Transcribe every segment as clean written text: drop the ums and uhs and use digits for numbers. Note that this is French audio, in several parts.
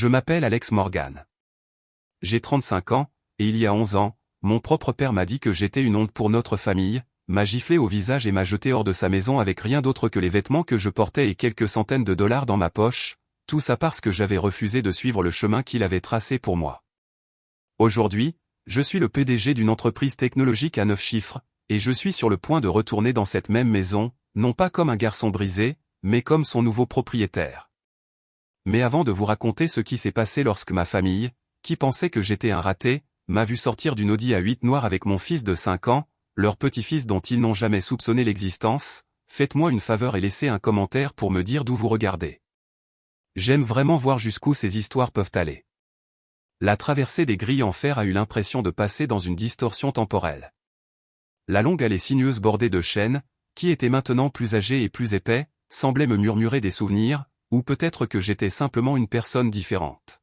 Je m'appelle Alex Morgan. J'ai 35 ans, et il y a 11 ans, mon propre père m'a dit que j'étais une honte pour notre famille, m'a giflé au visage et m'a jeté hors de sa maison avec rien d'autre que les vêtements que je portais et quelques centaines de dollars dans ma poche, tout ça parce que j'avais refusé de suivre le chemin qu'il avait tracé pour moi. Aujourd'hui, je suis le PDG d'une entreprise technologique à 9 chiffres, et je suis sur le point de retourner dans cette même maison, non pas comme un garçon brisé, mais comme son nouveau propriétaire. Mais avant de vous raconter ce qui s'est passé lorsque ma famille, qui pensait que j'étais un raté, m'a vu sortir d'une Audi A8 noire avec mon fils de 5 ans, leur petit-fils dont ils n'ont jamais soupçonné l'existence, faites-moi une faveur et laissez un commentaire pour me dire d'où vous regardez. J'aime vraiment voir jusqu'où ces histoires peuvent aller. La traversée des grilles en fer a eu l'impression de passer dans une distorsion temporelle. La longue allée sinueuse bordée de chênes, qui était maintenant plus âgé et plus épais, semblait me murmurer des souvenirs, ou peut-être que j'étais simplement une personne différente.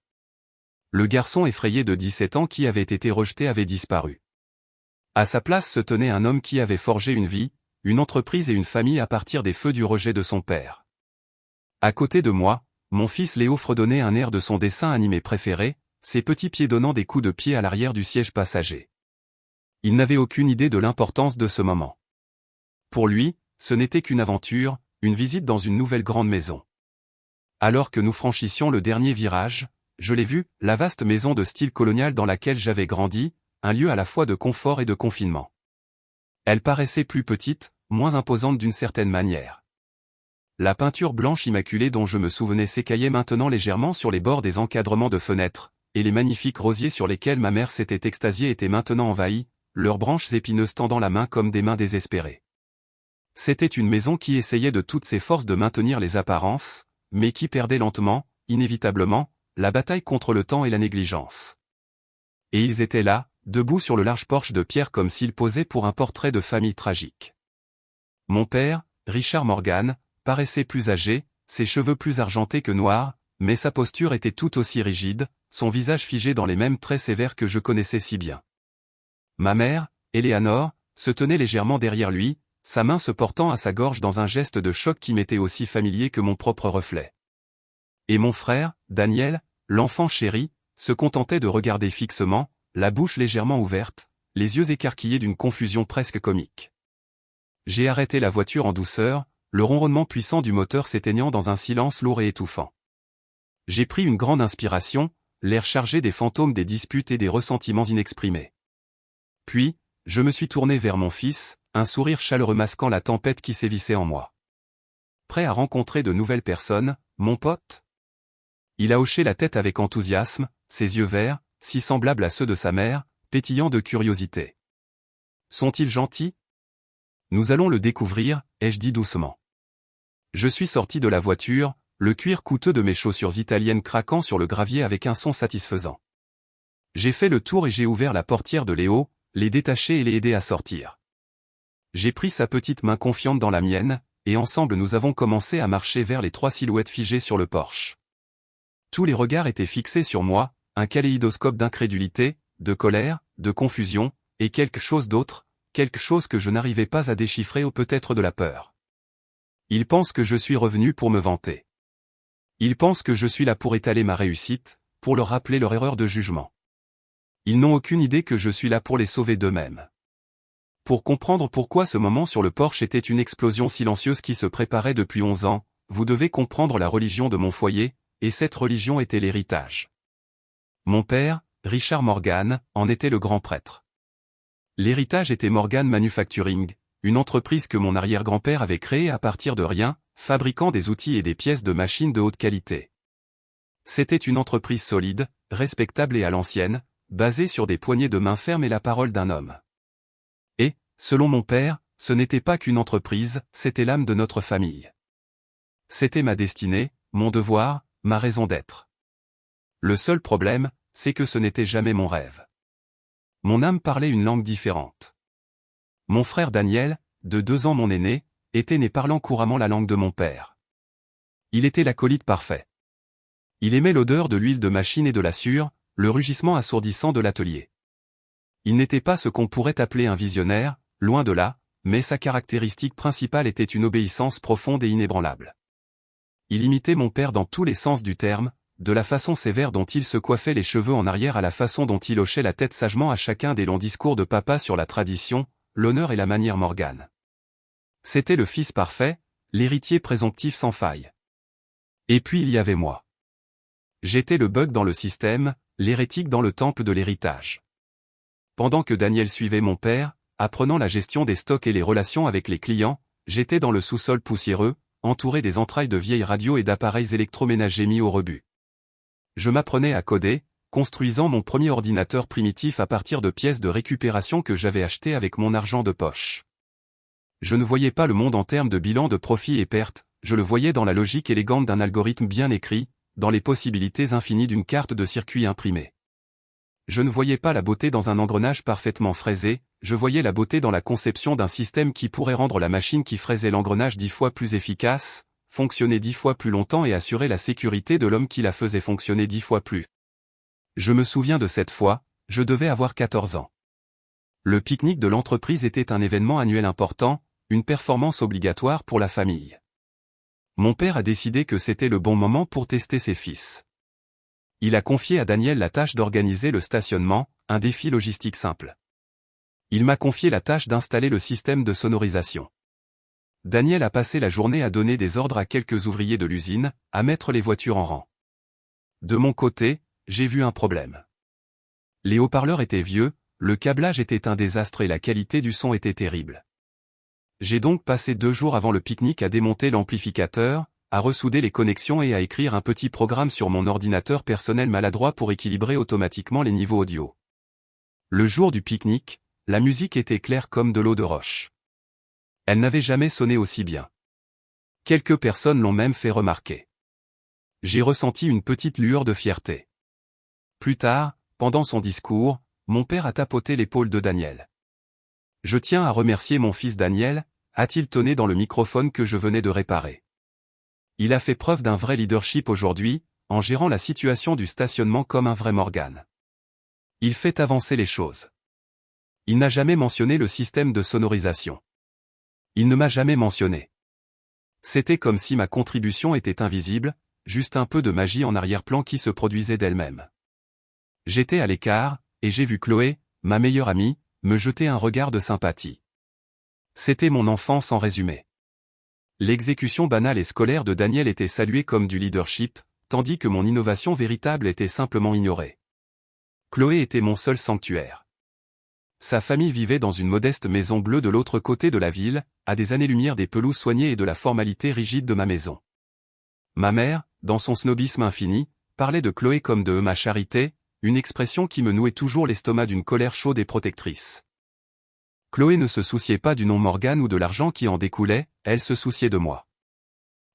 Le garçon effrayé de 17 ans qui avait été rejeté avait disparu. À sa place se tenait un homme qui avait forgé une vie, une entreprise et une famille à partir des feux du rejet de son père. À côté de moi, mon fils Léo fredonnait un air de son dessin animé préféré, ses petits pieds donnant des coups de pied à l'arrière du siège passager. Il n'avait aucune idée de l'importance de ce moment. Pour lui, ce n'était qu'une aventure, une visite dans une nouvelle grande maison. Alors que nous franchissions le dernier virage, je l'ai vu, la vaste maison de style colonial dans laquelle j'avais grandi, un lieu à la fois de confort et de confinement. Elle paraissait plus petite, moins imposante d'une certaine manière. La peinture blanche immaculée dont je me souvenais s'écaillait maintenant légèrement sur les bords des encadrements de fenêtres, et les magnifiques rosiers sur lesquels ma mère s'était extasiée étaient maintenant envahis, leurs branches épineuses tendant la main comme des mains désespérées. C'était une maison qui essayait de toutes ses forces de maintenir les apparences, mais qui perdait lentement, inévitablement, la bataille contre le temps et la négligence. Et ils étaient là, debout sur le large porche de pierre comme s'ils posaient pour un portrait de famille tragique. Mon père, Richard Morgan, paraissait plus âgé, ses cheveux plus argentés que noirs, mais sa posture était tout aussi rigide, son visage figé dans les mêmes traits sévères que je connaissais si bien. Ma mère, Eleanor, se tenait légèrement derrière lui, sa main se portant à sa gorge dans un geste de choc qui m'était aussi familier que mon propre reflet. Et mon frère, Daniel, l'enfant chéri, se contentait de regarder fixement, la bouche légèrement ouverte, les yeux écarquillés d'une confusion presque comique. J'ai arrêté la voiture en douceur, le ronronnement puissant du moteur s'éteignant dans un silence lourd et étouffant. J'ai pris une grande inspiration, l'air chargé des fantômes des disputes et des ressentiments inexprimés. Puis, je me suis tourné vers mon fils, un sourire chaleureux masquant la tempête qui sévissait en moi. Prêt à rencontrer de nouvelles personnes, mon pote ? Il a hoché la tête avec enthousiasme, ses yeux verts, si semblables à ceux de sa mère, pétillants de curiosité. Sont-ils gentils ? Nous allons le découvrir, ai-je dit doucement. Je suis sorti de la voiture, le cuir coûteux de mes chaussures italiennes craquant sur le gravier avec un son satisfaisant. J'ai fait le tour et j'ai ouvert la portière de Léo, les détaché et les aidé à sortir. J'ai pris sa petite main confiante dans la mienne, et ensemble nous avons commencé à marcher vers les 3 silhouettes figées sur le porche. Tous les regards étaient fixés sur moi, un kaléidoscope d'incrédulité, de colère, de confusion, et quelque chose d'autre, quelque chose que je n'arrivais pas à déchiffrer ou peut-être de la peur. Ils pensent que je suis revenu pour me vanter. Ils pensent que je suis là pour étaler ma réussite, pour leur rappeler leur erreur de jugement. Ils n'ont aucune idée que je suis là pour les sauver d'eux-mêmes. Pour comprendre pourquoi ce moment sur le porche était une explosion silencieuse qui se préparait depuis 11 ans, vous devez comprendre la religion de mon foyer, et cette religion était l'héritage. Mon père, Richard Morgan, en était le grand prêtre. L'héritage était Morgan Manufacturing, une entreprise que mon arrière-grand-père avait créée à partir de rien, fabriquant des outils et des pièces de machines de haute qualité. C'était une entreprise solide, respectable et à l'ancienne, basée sur des poignées de main fermes et la parole d'un homme. Et, selon mon père, ce n'était pas qu'une entreprise, c'était l'âme de notre famille. C'était ma destinée, mon devoir, ma raison d'être. Le seul problème, c'est que ce n'était jamais mon rêve. Mon âme parlait une langue différente. Mon frère Daniel, de 2 ans mon aîné, était né parlant couramment la langue de mon père. Il était l'acolyte parfait. Il aimait l'odeur de l'huile de machine et de la sueur, le rugissement assourdissant de l'atelier. Il n'était pas ce qu'on pourrait appeler un visionnaire, loin de là, mais sa caractéristique principale était une obéissance profonde et inébranlable. Il imitait mon père dans tous les sens du terme, de la façon sévère dont il se coiffait les cheveux en arrière à la façon dont il hochait la tête sagement à chacun des longs discours de papa sur la tradition, l'honneur et la manière Morgane. C'était le fils parfait, l'héritier présomptif sans faille. Et puis il y avait moi. J'étais le bug dans le système, l'hérétique dans le temple de l'héritage. Pendant que Daniel suivait mon père, apprenant la gestion des stocks et les relations avec les clients, j'étais dans le sous-sol poussiéreux, entouré des entrailles de vieilles radios et d'appareils électroménagers mis au rebut. Je m'apprenais à coder, construisant mon premier ordinateur primitif à partir de pièces de récupération que j'avais achetées avec mon argent de poche. Je ne voyais pas le monde en termes de bilan de profit et perte, je le voyais dans la logique élégante d'un algorithme bien écrit, dans les possibilités infinies d'une carte de circuit imprimée. Je ne voyais pas la beauté dans un engrenage parfaitement fraisé, je voyais la beauté dans la conception d'un système qui pourrait rendre la machine qui fraisait l'engrenage 10 fois plus efficace, fonctionner 10 fois plus longtemps et assurer la sécurité de l'homme qui la faisait fonctionner 10 fois plus. Je me souviens de cette fois, je devais avoir 14 ans. Le pique-nique de l'entreprise était un événement annuel important, une performance obligatoire pour la famille. Mon père a décidé que c'était le bon moment pour tester ses fils. Il a confié à Daniel la tâche d'organiser le stationnement, un défi logistique simple. Il m'a confié la tâche d'installer le système de sonorisation. Daniel a passé la journée à donner des ordres à quelques ouvriers de l'usine, à mettre les voitures en rang. De mon côté, j'ai vu un problème. Les haut-parleurs étaient vieux, le câblage était un désastre et la qualité du son était terrible. J'ai donc passé 2 jours avant le pique-nique à démonter l'amplificateur, à ressouder les connexions et à écrire un petit programme sur mon ordinateur personnel maladroit pour équilibrer automatiquement les niveaux audio. Le jour du pique-nique, la musique était claire comme de l'eau de roche. Elle n'avait jamais sonné aussi bien. Quelques personnes l'ont même fait remarquer. J'ai ressenti une petite lueur de fierté. Plus tard, pendant son discours, mon père a tapoté l'épaule de Daniel. « Je tiens à remercier mon fils Daniel », a-t-il tonné dans le microphone que je venais de réparer. Il a fait preuve d'un vrai leadership aujourd'hui, en gérant la situation du stationnement comme un vrai Morgane. Il fait avancer les choses. Il n'a jamais mentionné le système de sonorisation. Il ne m'a jamais mentionné. C'était comme si ma contribution était invisible, juste un peu de magie en arrière-plan qui se produisait d'elle-même. J'étais à l'écart, et j'ai vu Chloé, ma meilleure amie, me jeter un regard de sympathie. C'était mon enfance en résumé. L'exécution banale et scolaire de Daniel était saluée comme du leadership, tandis que mon innovation véritable était simplement ignorée. Chloé était mon seul sanctuaire. Sa famille vivait dans une modeste maison bleue de l'autre côté de la ville, à des années-lumière des pelouses soignées et de la formalité rigide de ma maison. Ma mère, dans son snobisme infini, parlait de Chloé comme de ma charité, une expression qui me nouait toujours l'estomac d'une colère chaude et protectrice. Chloé ne se souciait pas du nom Morgane ou de l'argent qui en découlait, elle se souciait de moi.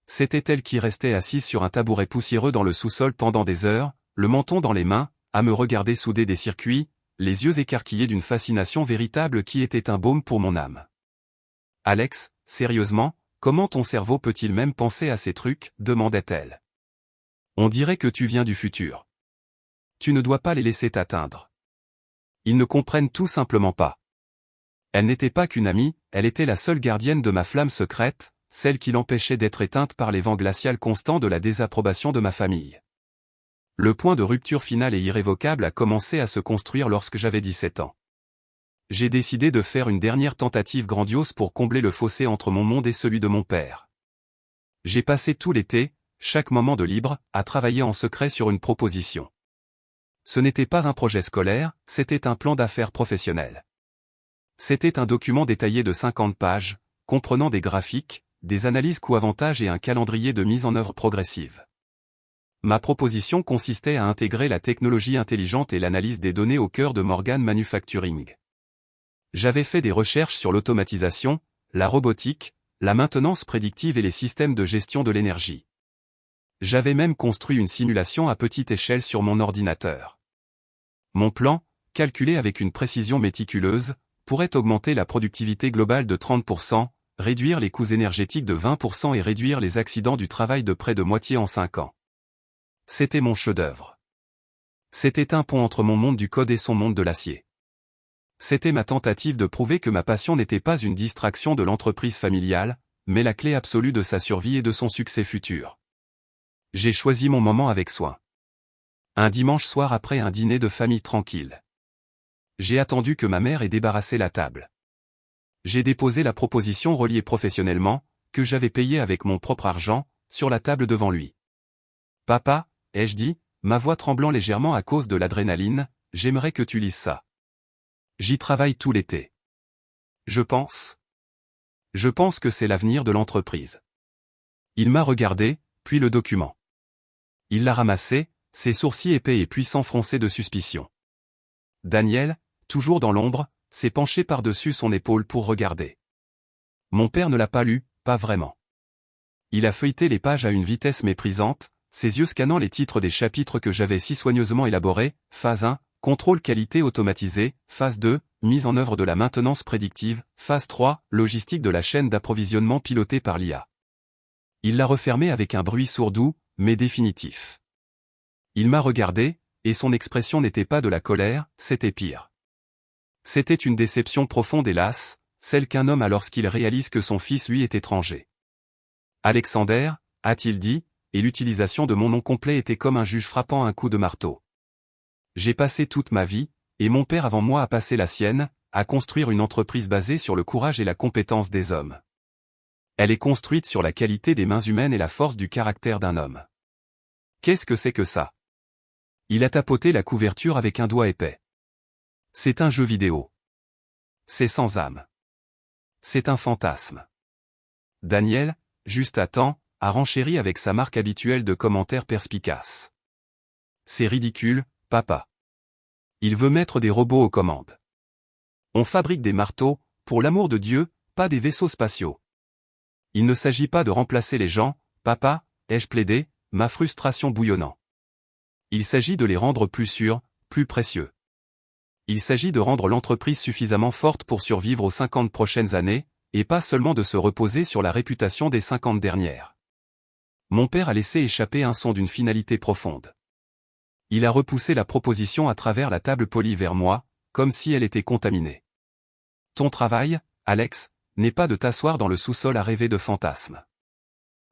C'était elle qui restait assise sur un tabouret poussiéreux dans le sous-sol pendant des heures, le menton dans les mains, à me regarder souder des circuits, les yeux écarquillés d'une fascination véritable qui était un baume pour mon âme. « Alex, sérieusement, comment ton cerveau peut-il même penser à ces trucs ?» demandait-elle. « On dirait que tu viens du futur. Tu ne dois pas les laisser t'atteindre. Ils ne comprennent tout simplement pas. » Elle n'était pas qu'une amie, elle était la seule gardienne de ma flamme secrète, celle qui l'empêchait d'être éteinte par les vents glaciaux constants de la désapprobation de ma famille. Le point de rupture final et irrévocable a commencé à se construire lorsque j'avais 17 ans. J'ai décidé de faire une dernière tentative grandiose pour combler le fossé entre mon monde et celui de mon père. J'ai passé tout l'été, chaque moment de libre, à travailler en secret sur une proposition. Ce n'était pas un projet scolaire, c'était un plan d'affaires professionnel. C'était un document détaillé de 50 pages, comprenant des graphiques, des analyses coût-avantage et un calendrier de mise en œuvre progressive. Ma proposition consistait à intégrer la technologie intelligente et l'analyse des données au cœur de Morgane Manufacturing. J'avais fait des recherches sur l'automatisation, la robotique, la maintenance prédictive et les systèmes de gestion de l'énergie. J'avais même construit une simulation à petite échelle sur mon ordinateur. Mon plan, calculé avec une précision méticuleuse, pourrait augmenter la productivité globale de 30%, réduire les coûts énergétiques de 20% et réduire les accidents du travail de près de moitié en 5 ans. C'était mon chef-d'œuvre. C'était un pont entre mon monde du code et son monde de l'acier. C'était ma tentative de prouver que ma passion n'était pas une distraction de l'entreprise familiale, mais la clé absolue de sa survie et de son succès futur. J'ai choisi mon moment avec soin. Un dimanche soir après un dîner de famille tranquille. J'ai attendu que ma mère ait débarrassé la table. J'ai déposé la proposition reliée professionnellement, que j'avais payée avec mon propre argent, sur la table devant lui. Papa, ai-je dit, ma voix tremblant légèrement à cause de l'adrénaline, j'aimerais que tu lises ça. J'y travaille tout l'été. Je pense que c'est l'avenir de l'entreprise. Il m'a regardé, puis le document. Il l'a ramassé, ses sourcils épais et puissants froncés de suspicion. Daniel, toujours dans l'ombre, s'est penché par-dessus son épaule pour regarder. Mon père ne l'a pas lu, pas vraiment. Il a feuilleté les pages à une vitesse méprisante, ses yeux scannant les titres des chapitres que j'avais si soigneusement élaborés. Phase 1, contrôle qualité automatisé. Phase 2, mise en œuvre de la maintenance prédictive. Phase 3, logistique de la chaîne d'approvisionnement pilotée par l'IA. Il l'a refermé avec un bruit sourd-doux, mais définitif. Il m'a regardé, et son expression n'était pas de la colère, c'était pire. C'était une déception profonde et lasse, celle qu'un homme a lorsqu'il réalise que son fils lui est étranger. Alexander, a-t-il dit, et l'utilisation de mon nom complet était comme un juge frappant un coup de marteau. J'ai passé toute ma vie, et mon père avant moi a passé la sienne, à construire une entreprise basée sur le courage et la compétence des hommes. Elle est construite sur la qualité des mains humaines et la force du caractère d'un homme. Qu'est-ce que c'est que ça? Il a tapoté la couverture avec un doigt épais. C'est un jeu vidéo. C'est sans âme. C'est un fantasme. Daniel, juste à temps, a renchéri avec sa marque habituelle de commentaires perspicaces. C'est ridicule, papa. Il veut mettre des robots aux commandes. On fabrique des marteaux, pour l'amour de Dieu, pas des vaisseaux spatiaux. Il ne s'agit pas de remplacer les gens, papa, ai-je plaidé, ma frustration bouillonnant. Il s'agit de les rendre plus sûrs, plus précieux. Il s'agit de rendre l'entreprise suffisamment forte pour survivre aux 50 prochaines années, et pas seulement de se reposer sur la réputation des 50 dernières. Mon père a laissé échapper un son d'une finalité profonde. Il a repoussé la proposition à travers la table polie vers moi, comme si elle était contaminée. Ton travail, Alex, n'est pas de t'asseoir dans le sous-sol à rêver de fantasmes.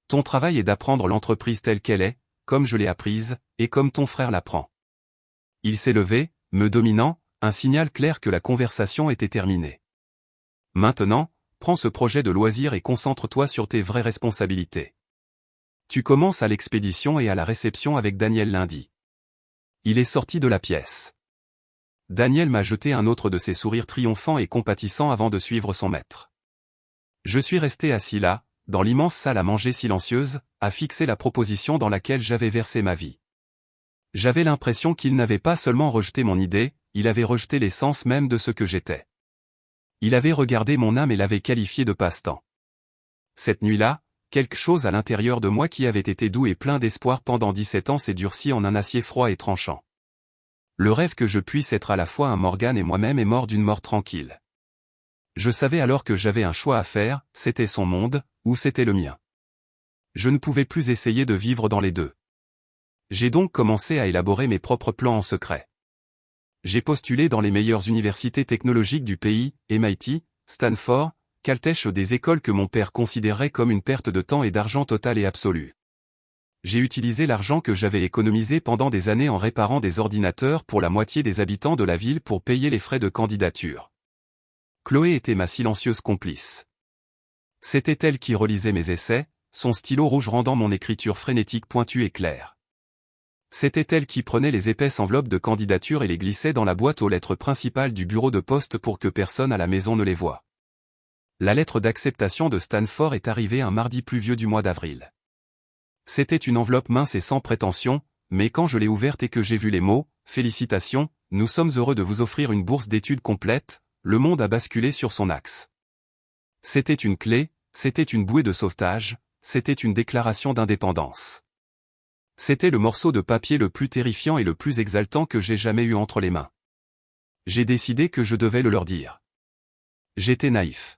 Ton travail est d'apprendre l'entreprise telle qu'elle est, comme je l'ai apprise, et comme ton frère l'apprend. Il s'est levé, me dominant, un signal clair que la conversation était terminée. Maintenant, prends ce projet de loisir et concentre-toi sur tes vraies responsabilités. Tu commences à l'expédition et à la réception avec Daniel lundi. Il est sorti de la pièce. Daniel m'a jeté un autre de ses sourires triomphants et compatissants avant de suivre son maître. Je suis resté assis là, dans l'immense salle à manger silencieuse, à fixer la proposition dans laquelle j'avais versé ma vie. J'avais l'impression qu'il n'avait pas seulement rejeté mon idée, il avait rejeté l'essence même de ce que j'étais. Il avait regardé mon âme et l'avait qualifiée de passe-temps. Cette nuit-là, quelque chose à l'intérieur de moi qui avait été doux et plein d'espoir pendant 17 ans s'est durci en un acier froid et tranchant. Le rêve que je puisse être à la fois un Morgan et moi-même est mort d'une mort tranquille. Je savais alors que j'avais un choix à faire, c'était son monde, ou c'était le mien. Je ne pouvais plus essayer de vivre dans les deux. J'ai donc commencé à élaborer mes propres plans en secret. J'ai postulé dans les meilleures universités technologiques du pays, MIT, Stanford, Caltech, des écoles que mon père considérait comme une perte de temps et d'argent totale et absolue. J'ai utilisé l'argent que j'avais économisé pendant des années en réparant des ordinateurs pour la moitié des habitants de la ville pour payer les frais de candidature. Chloé était ma silencieuse complice. C'était elle qui relisait mes essais, son stylo rouge rendant mon écriture frénétique pointue et claire. C'était elle qui prenait les épaisses enveloppes de candidature et les glissait dans la boîte aux lettres principales du bureau de poste pour que personne à la maison ne les voie. La lettre d'acceptation de Stanford est arrivée un mardi pluvieux du mois d'avril. C'était une enveloppe mince et sans prétention, mais quand je l'ai ouverte et que j'ai vu les mots « Félicitations, nous sommes heureux de vous offrir une bourse d'études complète », le monde a basculé sur son axe. C'était une clé, c'était une bouée de sauvetage, c'était une déclaration d'indépendance. C'était le morceau de papier le plus terrifiant et le plus exaltant que j'ai jamais eu entre les mains. J'ai décidé que je devais le leur dire. J'étais naïf.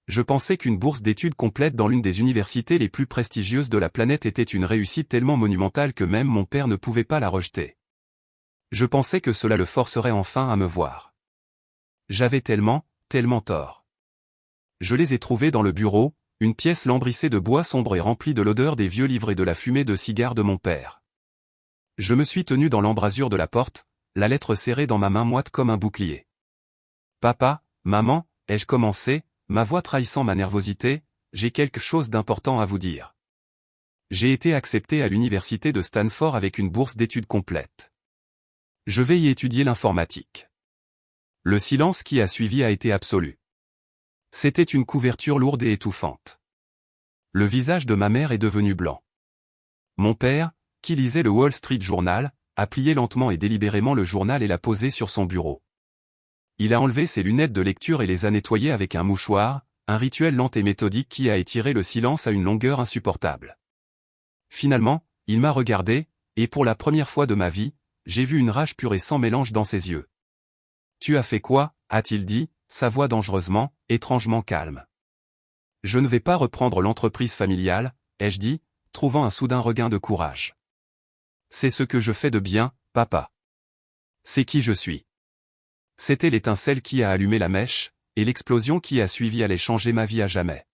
Je pensais qu'une bourse d'études complète dans l'une des universités les plus prestigieuses de la planète était une réussite tellement monumentale que même mon père ne pouvait pas la rejeter. Je pensais que cela le forcerait enfin à me voir. J'avais tellement tort. Je les ai trouvés dans le bureau, une pièce lambrissée de bois sombre et remplie de l'odeur des vieux livres et de la fumée de cigares de mon père. Je me suis tenu dans l'embrasure de la porte, la lettre serrée dans ma main moite comme un bouclier. Papa, maman, ai-je commencé, ma voix trahissant ma nervosité, j'ai quelque chose d'important à vous dire. J'ai été accepté à l'université de Stanford avec une bourse d'études complète. Je vais y étudier l'informatique. Le silence qui a suivi a été absolu. C'était une couverture lourde et étouffante. Le visage de ma mère est devenu blanc. Mon père, qui lisait le Wall Street Journal, a plié lentement et délibérément le journal et l'a posé sur son bureau. Il a enlevé ses lunettes de lecture et les a nettoyées avec un mouchoir, un rituel lent et méthodique qui a étiré le silence à une longueur insupportable. Finalement, il m'a regardé, et pour la première fois de ma vie, j'ai vu une rage pure et sans mélange dans ses yeux. « Tu as fait quoi ?» a-t-il dit, sa voix dangereusement, étrangement calme. « Je ne vais pas reprendre l'entreprise familiale, ai-je dit, trouvant un soudain regain de courage. C'est ce que je fais de bien, papa. C'est qui je suis. C'était l'étincelle qui a allumé la mèche, et l'explosion qui a suivi allait changer ma vie à jamais.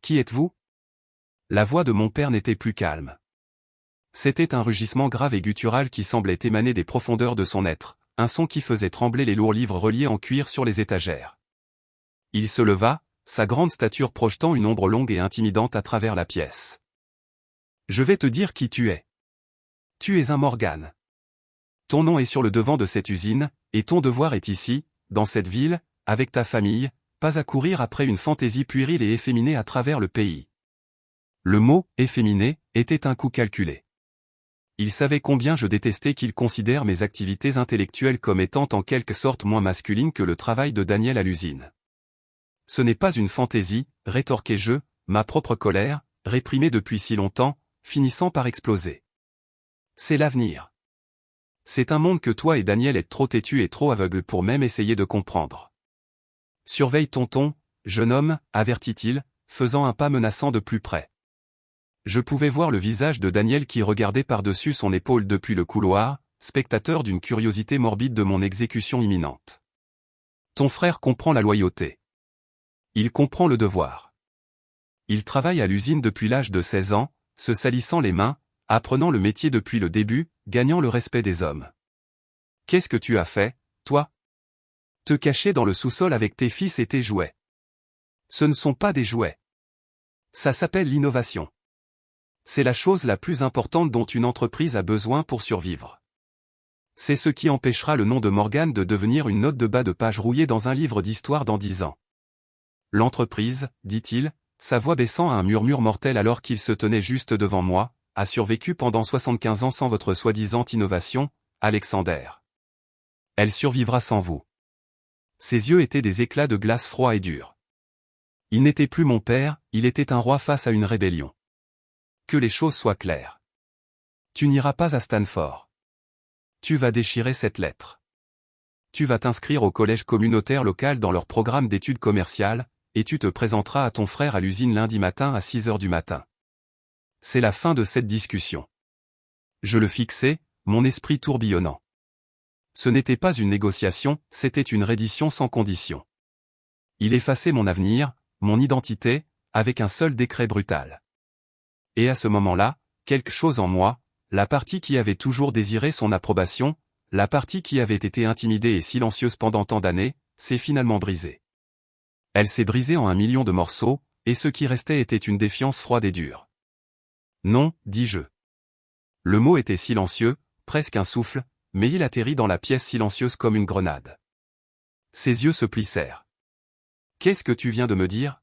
Qui êtes-vous ? La voix de mon père n'était plus calme. C'était un rugissement grave et guttural qui semblait émaner des profondeurs de son être, un son qui faisait trembler les lourds livres reliés en cuir sur les étagères. Il se leva, sa grande stature projetant une ombre longue et intimidante à travers la pièce. « Je vais te dire qui tu es. Tu es un Morgan. Ton nom est sur le devant de cette usine, et ton devoir est ici, dans cette ville, avec ta famille, pas à courir après une fantaisie puérile et efféminée à travers le pays. » Le mot « efféminé » était un coup calculé. Il savait combien je détestais qu'il considère mes activités intellectuelles comme étant en quelque sorte moins masculines que le travail de Daniel à l'usine. Ce n'est pas une fantaisie, rétorquai-je, ma propre colère, réprimée depuis si longtemps, finissant par exploser. C'est l'avenir. C'est un monde que toi et Daniel êtes trop têtus et trop aveugles pour même essayer de comprendre. Surveille ton ton, jeune homme, avertit-il, faisant un pas menaçant de plus près. Je pouvais voir le visage de Daniel qui regardait par-dessus son épaule depuis le couloir, spectateur d'une curiosité morbide de mon exécution imminente. Ton frère comprend la loyauté. Il comprend le devoir. Il travaille à l'usine depuis l'âge de 16 ans, se salissant les mains, apprenant le métier depuis le début, gagnant le respect des hommes. Qu'est-ce que tu as fait, toi ? Te cacher dans le sous-sol avec tes fils et tes jouets. Ce ne sont pas des jouets. Ça s'appelle l'innovation. C'est la chose la plus importante dont une entreprise a besoin pour survivre. C'est ce qui empêchera le nom de Morgan de devenir une note de bas de page rouillée dans un livre d'histoire dans 10 ans. L'entreprise, dit-il, sa voix baissant à un murmure mortel alors qu'il se tenait juste devant moi, a survécu pendant 75 ans sans votre soi-disant innovation, Alexander. Elle survivra sans vous. Ses yeux étaient des éclats de glace froids et durs. Il n'était plus mon père, il était un roi face à une rébellion. Que les choses soient claires. Tu n'iras pas à Stanford. Tu vas déchirer cette lettre. Tu vas t'inscrire au collège communautaire local dans leur programme d'études commerciales, et tu te présenteras à ton frère à l'usine lundi matin à 6 heures du matin. C'est la fin de cette discussion. Je le fixais, mon esprit tourbillonnant. Ce n'était pas une négociation, c'était une reddition sans condition. Il effaçait mon avenir, mon identité, avec un seul décret brutal. Et à ce moment-là, quelque chose en moi, la partie qui avait toujours désiré son approbation, la partie qui avait été intimidée et silencieuse pendant tant d'années, s'est finalement brisée. Elle s'est brisée en 1 million de morceaux, et ce qui restait était une défiance froide et dure. Non, dis-je. Le mot était silencieux, presque un souffle, mais il atterrit dans la pièce silencieuse comme une grenade. Ses yeux se plissèrent. « Qu'est-ce que tu viens de me dire ? »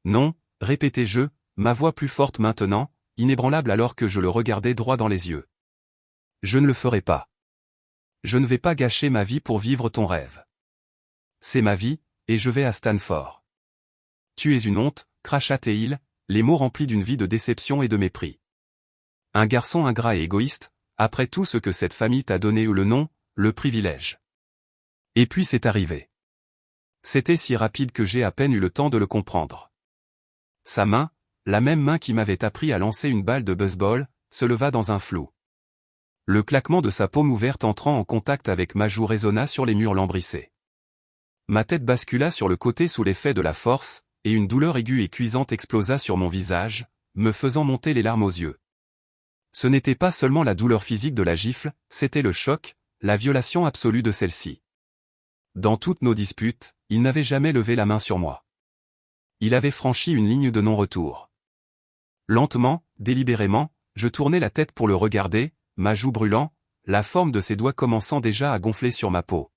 Non, répétai-je, ma voix plus forte maintenant, inébranlable alors que je le regardais droit dans les yeux. Je ne le ferai pas. Je ne vais pas gâcher ma vie pour vivre ton rêve. C'est ma vie, et je vais à Stanford. Tu es une honte, cracha-t-il, les mots remplis d'une vie de déception et de mépris. Un garçon ingrat et égoïste, après tout ce que cette famille t'a donné ou le nom, le privilège. Et puis c'est arrivé. C'était si rapide que j'ai à peine eu le temps de le comprendre. Sa main, la même main qui m'avait appris à lancer une balle de baseball, se leva dans un flou. Le claquement de sa paume ouverte entrant en contact avec ma joue résonna sur les murs lambrissés. Ma tête bascula sur le côté sous l'effet de la force, et une douleur aiguë et cuisante explosa sur mon visage, me faisant monter les larmes aux yeux. Ce n'était pas seulement la douleur physique de la gifle, c'était le choc, la violation absolue de celle-ci. Dans toutes nos disputes, il n'avait jamais levé la main sur moi. Il avait franchi une ligne de non-retour. Lentement, délibérément, je tournai la tête pour le regarder, ma joue brûlant, la forme de ses doigts commençant déjà à gonfler sur ma peau.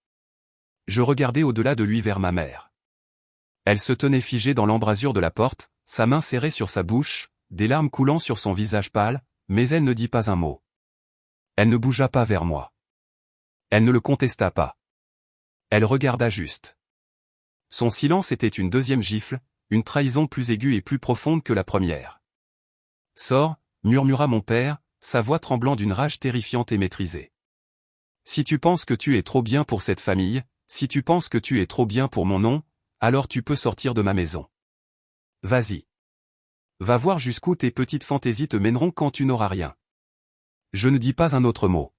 Je regardai au-delà de lui vers ma mère. Elle se tenait figée dans l'embrasure de la porte, sa main serrée sur sa bouche, des larmes coulant sur son visage pâle, mais elle ne dit pas un mot. Elle ne bougea pas vers moi. Elle ne le contesta pas. Elle regarda juste. Son silence était une deuxième gifle, une trahison plus aiguë et plus profonde que la première. « Sors », murmura mon père, sa voix tremblant d'une rage terrifiante et maîtrisée. « Si tu penses que tu es trop bien pour cette famille, si tu penses que tu es trop bien pour mon nom, alors tu peux sortir de ma maison. Vas-y. Va voir jusqu'où tes petites fantaisies te mèneront quand tu n'auras rien. » Je ne dis pas un autre mot.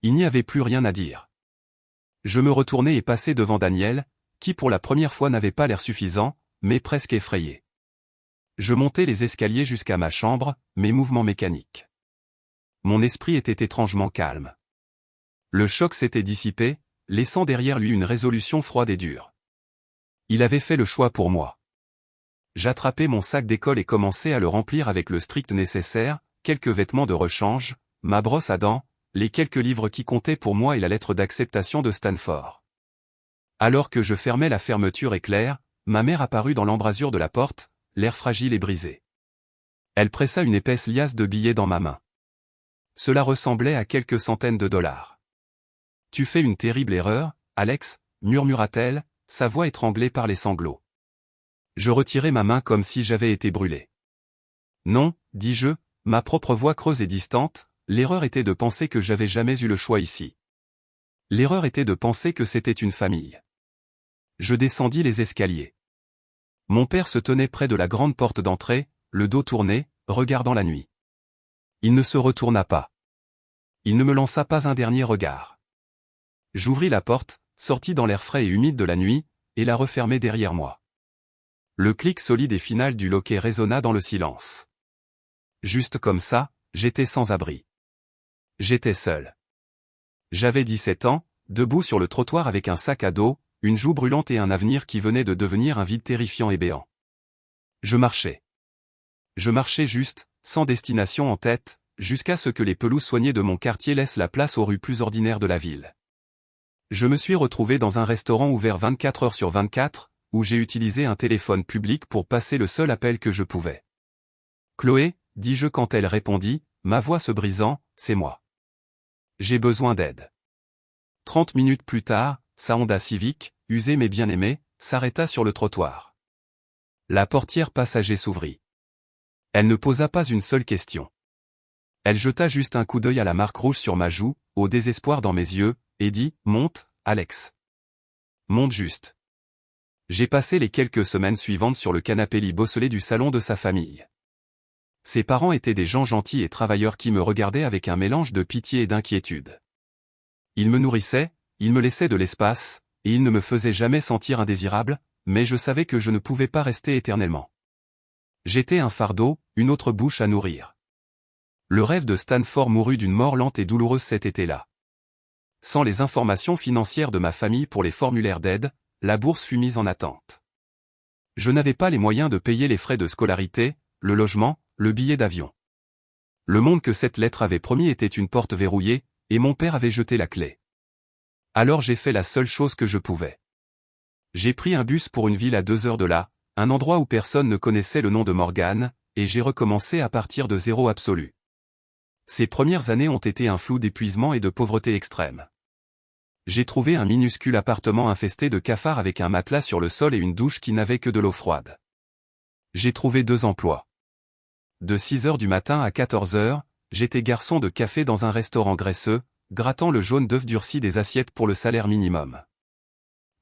Il n'y avait plus rien à dire. Je me retournai et passai devant Daniel, qui pour la première fois n'avait pas l'air suffisant, mais presque effrayé. Je montai les escaliers jusqu'à ma chambre, mes mouvements mécaniques. Mon esprit était étrangement calme. Le choc s'était dissipé, laissant derrière lui une résolution froide et dure. Il avait fait le choix pour moi. J'attrapai mon sac d'école et commençai à le remplir avec le strict nécessaire, quelques vêtements de rechange, ma brosse à dents, les quelques livres qui comptaient pour moi et la lettre d'acceptation de Stanford. Alors que je fermais la fermeture éclair, ma mère apparut dans l'embrasure de la porte, l'air fragile et brisé. Elle pressa une épaisse liasse de billets dans ma main. Cela ressemblait à quelques centaines de dollars. « Tu fais une terrible erreur, Alex », murmura-t-elle, sa voix étranglée par les sanglots. Je retirai ma main comme si j'avais été brûlé. « Non », dis-je, ma propre voix creuse et distante, l'erreur était de penser que j'avais jamais eu le choix ici. L'erreur était de penser que c'était une famille. Je descendis les escaliers. Mon père se tenait près de la grande porte d'entrée, le dos tourné, regardant la nuit. Il ne se retourna pas. Il ne me lança pas un dernier regard. J'ouvris la porte, sortis dans l'air frais et humide de la nuit, et la refermai derrière moi. Le clic solide et final du loquet résonna dans le silence. Juste comme ça, j'étais sans abri. J'étais seul. J'avais 17 ans, debout sur le trottoir avec un sac à dos, une joue brûlante et un avenir qui venait de devenir un vide terrifiant et béant. Je marchais. Je marchais juste, sans destination en tête, jusqu'à ce que les pelouses soignées de mon quartier laissent la place aux rues plus ordinaires de la ville. Je me suis retrouvé dans un restaurant ouvert 24 heures sur 24, où j'ai utilisé un téléphone public pour passer le seul appel que je pouvais. « Chloé », dis-je quand elle répondit, ma voix se brisant, « c'est moi. J'ai besoin d'aide. » 30 minutes plus tard, sa Honda Civic, usée mais bien aimée, s'arrêta sur le trottoir. La portière passager s'ouvrit. Elle ne posa pas une seule question. Elle jeta juste un coup d'œil à la marque rouge sur ma joue, au désespoir dans mes yeux, et dit « Monte, Alex. Monte juste. » J'ai passé les quelques semaines suivantes sur le canapé lit bosselé du salon de sa famille. Ses parents étaient des gens gentils et travailleurs qui me regardaient avec un mélange de pitié et d'inquiétude. Ils me nourrissaient, ils me laissaient de l'espace, et ils ne me faisaient jamais sentir indésirable, mais je savais que je ne pouvais pas rester éternellement. J'étais un fardeau, une autre bouche à nourrir. Le rêve de Stanford mourut d'une mort lente et douloureuse cet été-là. Sans les informations financières de ma famille pour les formulaires d'aide, la bourse fut mise en attente. Je n'avais pas les moyens de payer les frais de scolarité, le logement, le billet d'avion. Le monde que cette lettre avait promis était une porte verrouillée, et mon père avait jeté la clé. Alors j'ai fait la seule chose que je pouvais. J'ai pris un bus pour une ville à 2 heures de là, un endroit où personne ne connaissait le nom de Morgan, et j'ai recommencé à partir de zéro absolu. Ces premières années ont été un flou d'épuisement et de pauvreté extrême. J'ai trouvé un minuscule appartement infesté de cafards avec un matelas sur le sol et une douche qui n'avait que de l'eau froide. J'ai trouvé 2 emplois. De 6 heures du matin à 14 heures, j'étais garçon de café dans un restaurant graisseux, grattant le jaune d'œuf durci des assiettes pour le salaire minimum.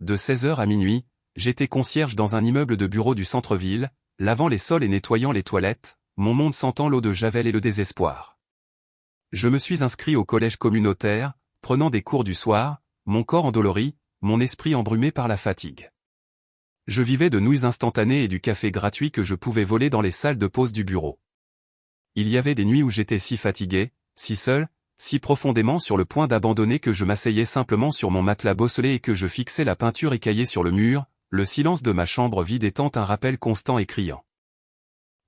De 16 heures à minuit, j'étais concierge dans un immeuble de bureaux du centre-ville, lavant les sols et nettoyant les toilettes, mon monde sentant l'eau de javel et le désespoir. Je me suis inscrit au collège communautaire, prenant des cours du soir, mon corps endolori, mon esprit embrumé par la fatigue. Je vivais de nouilles instantanées et du café gratuit que je pouvais voler dans les salles de pause du bureau. il y avait des nuits où j'étais si fatigué, si seul, si profondément sur le point d'abandonner que je m'asseyais simplement sur mon matelas bosselé et que je fixais la peinture écaillée sur le mur, le silence de ma chambre vide étant un rappel constant et criant.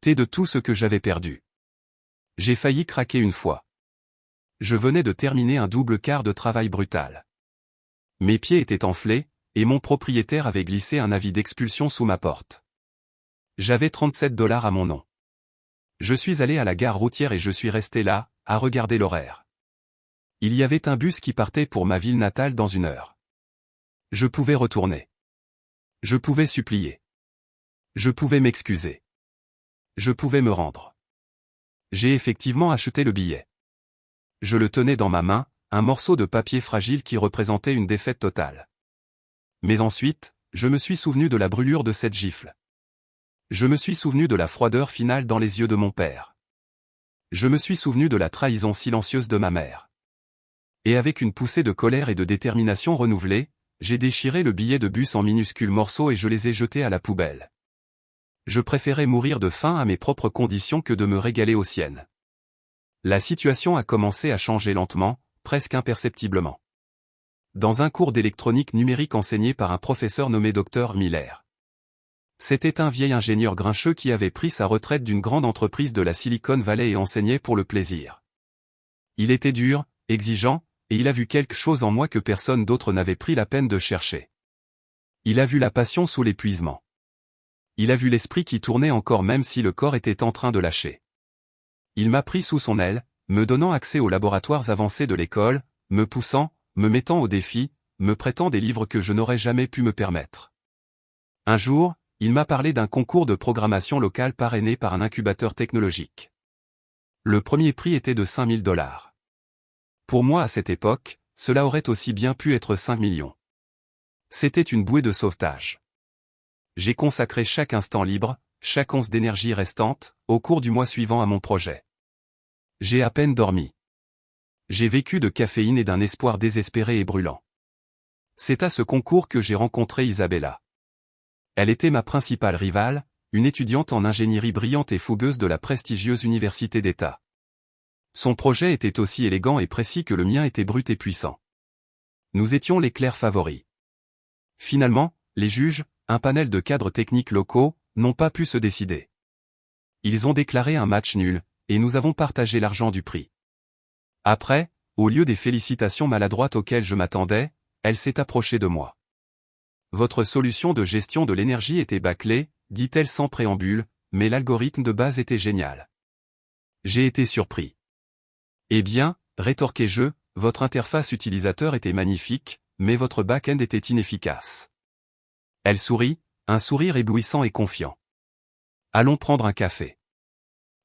T'es de tout ce que j'avais perdu. J'ai failli craquer une fois. Je venais de terminer un double quart de travail brutal. Mes pieds étaient enflés, et mon propriétaire avait glissé un avis d'expulsion sous ma porte. J'avais 37 $ à mon nom. Je suis allé à la gare routière et je suis resté là, à regarder l'horaire. Il y avait un bus qui partait pour ma ville natale dans 1 heure. Je pouvais retourner. Je pouvais supplier. Je pouvais m'excuser. Je pouvais me rendre. J'ai effectivement acheté le billet. Je le tenais dans ma main, un morceau de papier fragile qui représentait une défaite totale. Mais ensuite, je me suis souvenu de la brûlure de cette gifle. Je me suis souvenu de la froideur finale dans les yeux de mon père. Je me suis souvenu de la trahison silencieuse de ma mère. Et avec une poussée de colère et de détermination renouvelée, j'ai déchiré le billet de bus en minuscules morceaux et je les ai jetés à la poubelle. Je préférais mourir de faim à mes propres conditions que de me régaler aux siennes. La situation a commencé à changer lentement, presque imperceptiblement. Dans un cours d'électronique numérique enseigné par un professeur nommé Dr Miller. C'était un vieil ingénieur grincheux qui avait pris sa retraite d'une grande entreprise de la Silicon Valley et enseignait pour le plaisir. Il était dur, exigeant, et il a vu quelque chose en moi que personne d'autre n'avait pris la peine de chercher. Il a vu la passion sous l'épuisement. Il a vu l'esprit qui tournait encore même si le corps était en train de lâcher. Il m'a pris sous son aile, me donnant accès aux laboratoires avancés de l'école, me poussant, me mettant au défi, me prêtant des livres que je n'aurais jamais pu me permettre. Un jour, il m'a parlé d'un concours de programmation locale parrainé par un incubateur technologique. Le premier prix était de 5 000 $. Pour moi à cette époque, cela aurait aussi bien pu être 5 millions. C'était une bouée de sauvetage. J'ai consacré chaque instant libre, chaque once d'énergie restante, au cours du mois suivant à mon projet. J'ai à peine dormi. J'ai vécu de caféine et d'un espoir désespéré et brûlant. C'est à ce concours que j'ai rencontré Isabella. Elle était ma principale rivale, une étudiante en ingénierie brillante et fougueuse de la prestigieuse université d'État. Son projet était aussi élégant et précis que le mien était brut et puissant. Nous étions les clairs favoris. Finalement, les juges, un panel de cadres techniques locaux, n'ont pas pu se décider. Ils ont déclaré un match nul, et nous avons partagé l'argent du prix. Après, au lieu des félicitations maladroites auxquelles je m'attendais, elle s'est approchée de moi. Votre solution de gestion de l'énergie était bâclée, dit-elle sans préambule, mais l'algorithme de base était génial. J'ai été surpris. Eh bien, rétorquai-je, votre interface utilisateur était magnifique, mais votre back-end était inefficace. Elle sourit, un sourire éblouissant et confiant. Allons prendre un café.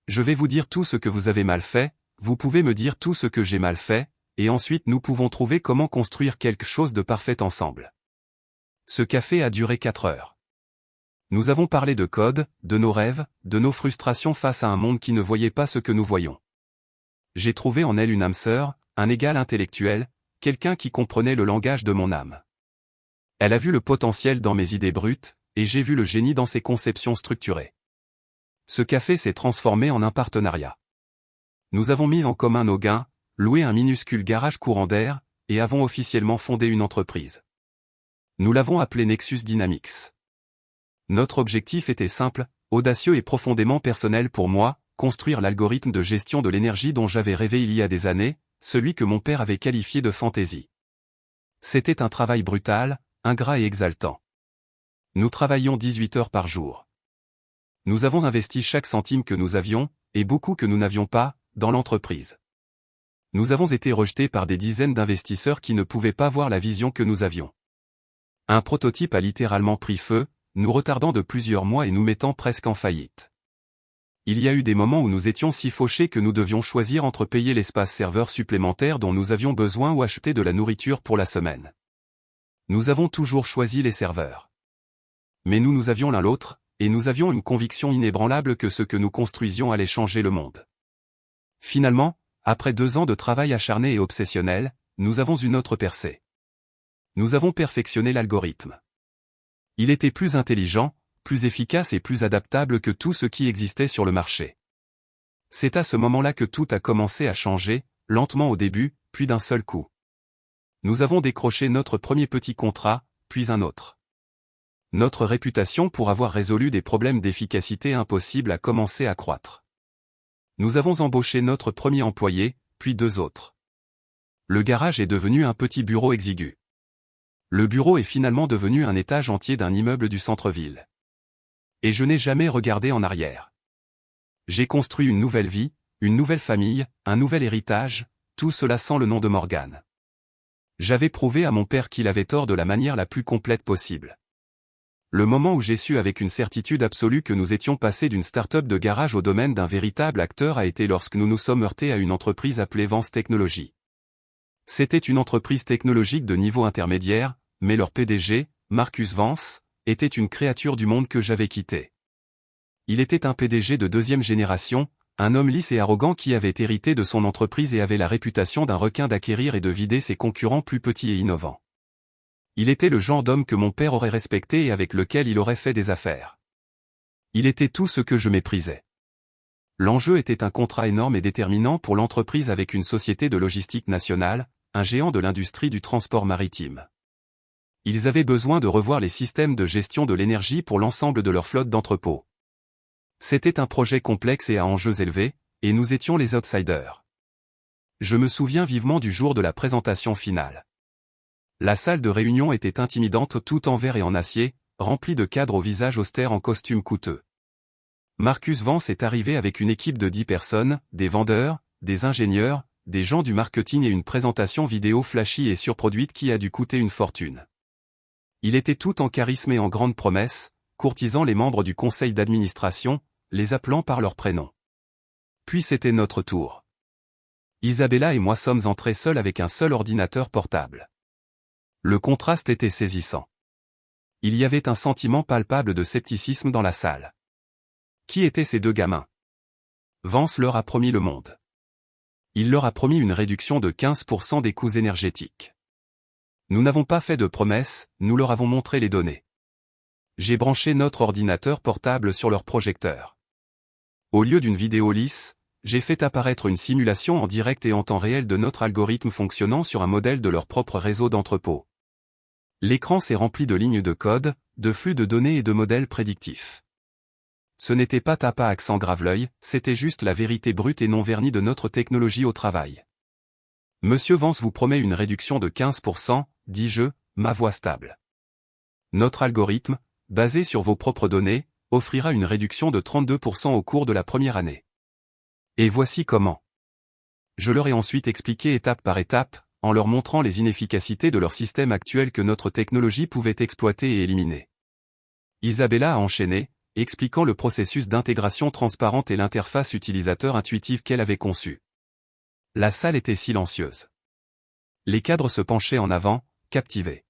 Je vais vous dire tout ce que vous avez mal fait, vous pouvez me dire tout ce que j'ai mal fait, et ensuite nous pouvons trouver comment construire quelque chose de parfait ensemble. Ce café a duré 4 heures. Nous avons parlé de code, de nos rêves, de nos frustrations face à un monde qui ne voyait pas ce que nous voyons. J'ai trouvé en elle une âme sœur, un égal intellectuel, quelqu'un qui comprenait le langage de mon âme. Elle a vu le potentiel dans mes idées brutes, et j'ai vu le génie dans ses conceptions structurées. Ce café s'est transformé en un partenariat. Nous avons mis en commun nos gains, loué un minuscule garage courant d'air, et avons officiellement fondé une entreprise. Nous l'avons appelée Nexus Dynamics. Notre objectif était simple, audacieux et profondément personnel pour moi, construire l'algorithme de gestion de l'énergie dont j'avais rêvé il y a des années, celui que mon père avait qualifié de fantaisie. C'était un travail brutal, ingrat et exaltant. Nous travaillions 18 heures par jour. Nous avons investi chaque centime que nous avions, et beaucoup que nous n'avions pas, dans l'entreprise. Nous avons été rejetés par des dizaines d'investisseurs qui ne pouvaient pas voir la vision que nous avions. Un prototype a littéralement pris feu, nous retardant de plusieurs mois et nous mettant presque en faillite. Il y a eu des moments où nous étions si fauchés que nous devions choisir entre payer l'espace serveur supplémentaire dont nous avions besoin ou acheter de la nourriture pour la semaine. Nous avons toujours choisi les serveurs. Mais nous avions l'un l'autre, et nous avions une conviction inébranlable que ce que nous construisions allait changer le monde. Finalement, après 2 ans de travail acharné et obsessionnel, nous avons une autre percée. Nous avons perfectionné l'algorithme. Il était plus intelligent, plus efficace et plus adaptable que tout ce qui existait sur le marché. C'est à ce moment-là que tout a commencé à changer, lentement au début, puis d'un seul coup. Nous avons décroché notre premier petit contrat, puis un autre. Notre réputation pour avoir résolu des problèmes d'efficacité impossibles a commencé à croître. Nous avons embauché notre premier employé, puis 2 autres. Le garage est devenu un petit bureau exigu. Le bureau est finalement devenu un étage entier d'un immeuble du centre-ville. Et je n'ai jamais regardé en arrière. J'ai construit une nouvelle vie, une nouvelle famille, un nouvel héritage, tout cela sans le nom de Morgan. J'avais prouvé à mon père qu'il avait tort de la manière la plus complète possible. Le moment où j'ai su avec une certitude absolue que nous étions passés d'une start-up de garage au domaine d'un véritable acteur a été lorsque nous nous sommes heurtés à une entreprise appelée Vance Technologies. C'était une entreprise technologique de niveau intermédiaire, mais leur PDG, Marcus Vance, était une créature du monde que j'avais quitté. Il était un PDG de 2e génération, un homme lisse et arrogant qui avait hérité de son entreprise et avait la réputation d'un requin d'acquérir et de vider ses concurrents plus petits et innovants. Il était le genre d'homme que mon père aurait respecté et avec lequel il aurait fait des affaires. Il était tout ce que je méprisais. L'enjeu était un contrat énorme et déterminant pour l'entreprise avec une société de logistique nationale, un géant de l'industrie du transport maritime. Ils avaient besoin de revoir les systèmes de gestion de l'énergie pour l'ensemble de leur flotte d'entrepôts. C'était un projet complexe et à enjeux élevés, et nous étions les outsiders. Je me souviens vivement du jour de la présentation finale. La salle de réunion était intimidante tout en verre et en acier, remplie de cadres au visage austère en costume coûteux. Marcus Vance est arrivé avec une équipe de 10 personnes, des vendeurs, des ingénieurs, des gens du marketing et une présentation vidéo flashy et surproduite qui a dû coûter une fortune. Il était tout en charisme et en grandes promesses, courtisant les membres du conseil d'administration, les appelant par leur prénom. Puis c'était notre tour. Isabella et moi sommes entrés seuls avec un seul ordinateur portable. Le contraste était saisissant. Il y avait un sentiment palpable de scepticisme dans la salle. Qui étaient ces 2 gamins? Vance leur a promis le monde. Il leur a promis une réduction de 15% des coûts énergétiques. Nous n'avons pas fait de promesses, nous leur avons montré les données. J'ai branché notre ordinateur portable sur leur projecteur. Au lieu d'une vidéo lisse, j'ai fait apparaître une simulation en direct et en temps réel de notre algorithme fonctionnant sur un modèle de leur propre réseau d'entrepôts. L'écran s'est rempli de lignes de code, de flux de données et de modèles prédictifs. Ce n'était pas tape à accent grave-l'œil, c'était juste la vérité brute et non vernie de notre technologie au travail. Monsieur Vance vous promet une réduction de 15%, dis-je, ma voix stable. Notre algorithme, basé sur vos propres données, offrira une réduction de 32% au cours de la première année. Et voici comment. Je leur ai ensuite expliqué étape par étape, en leur montrant les inefficacités de leur système actuel que notre technologie pouvait exploiter et éliminer. Isabella a enchaîné, expliquant le processus d'intégration transparente et l'interface utilisateur intuitive qu'elle avait conçue. La salle était silencieuse. Les cadres se penchaient en avant, captivés.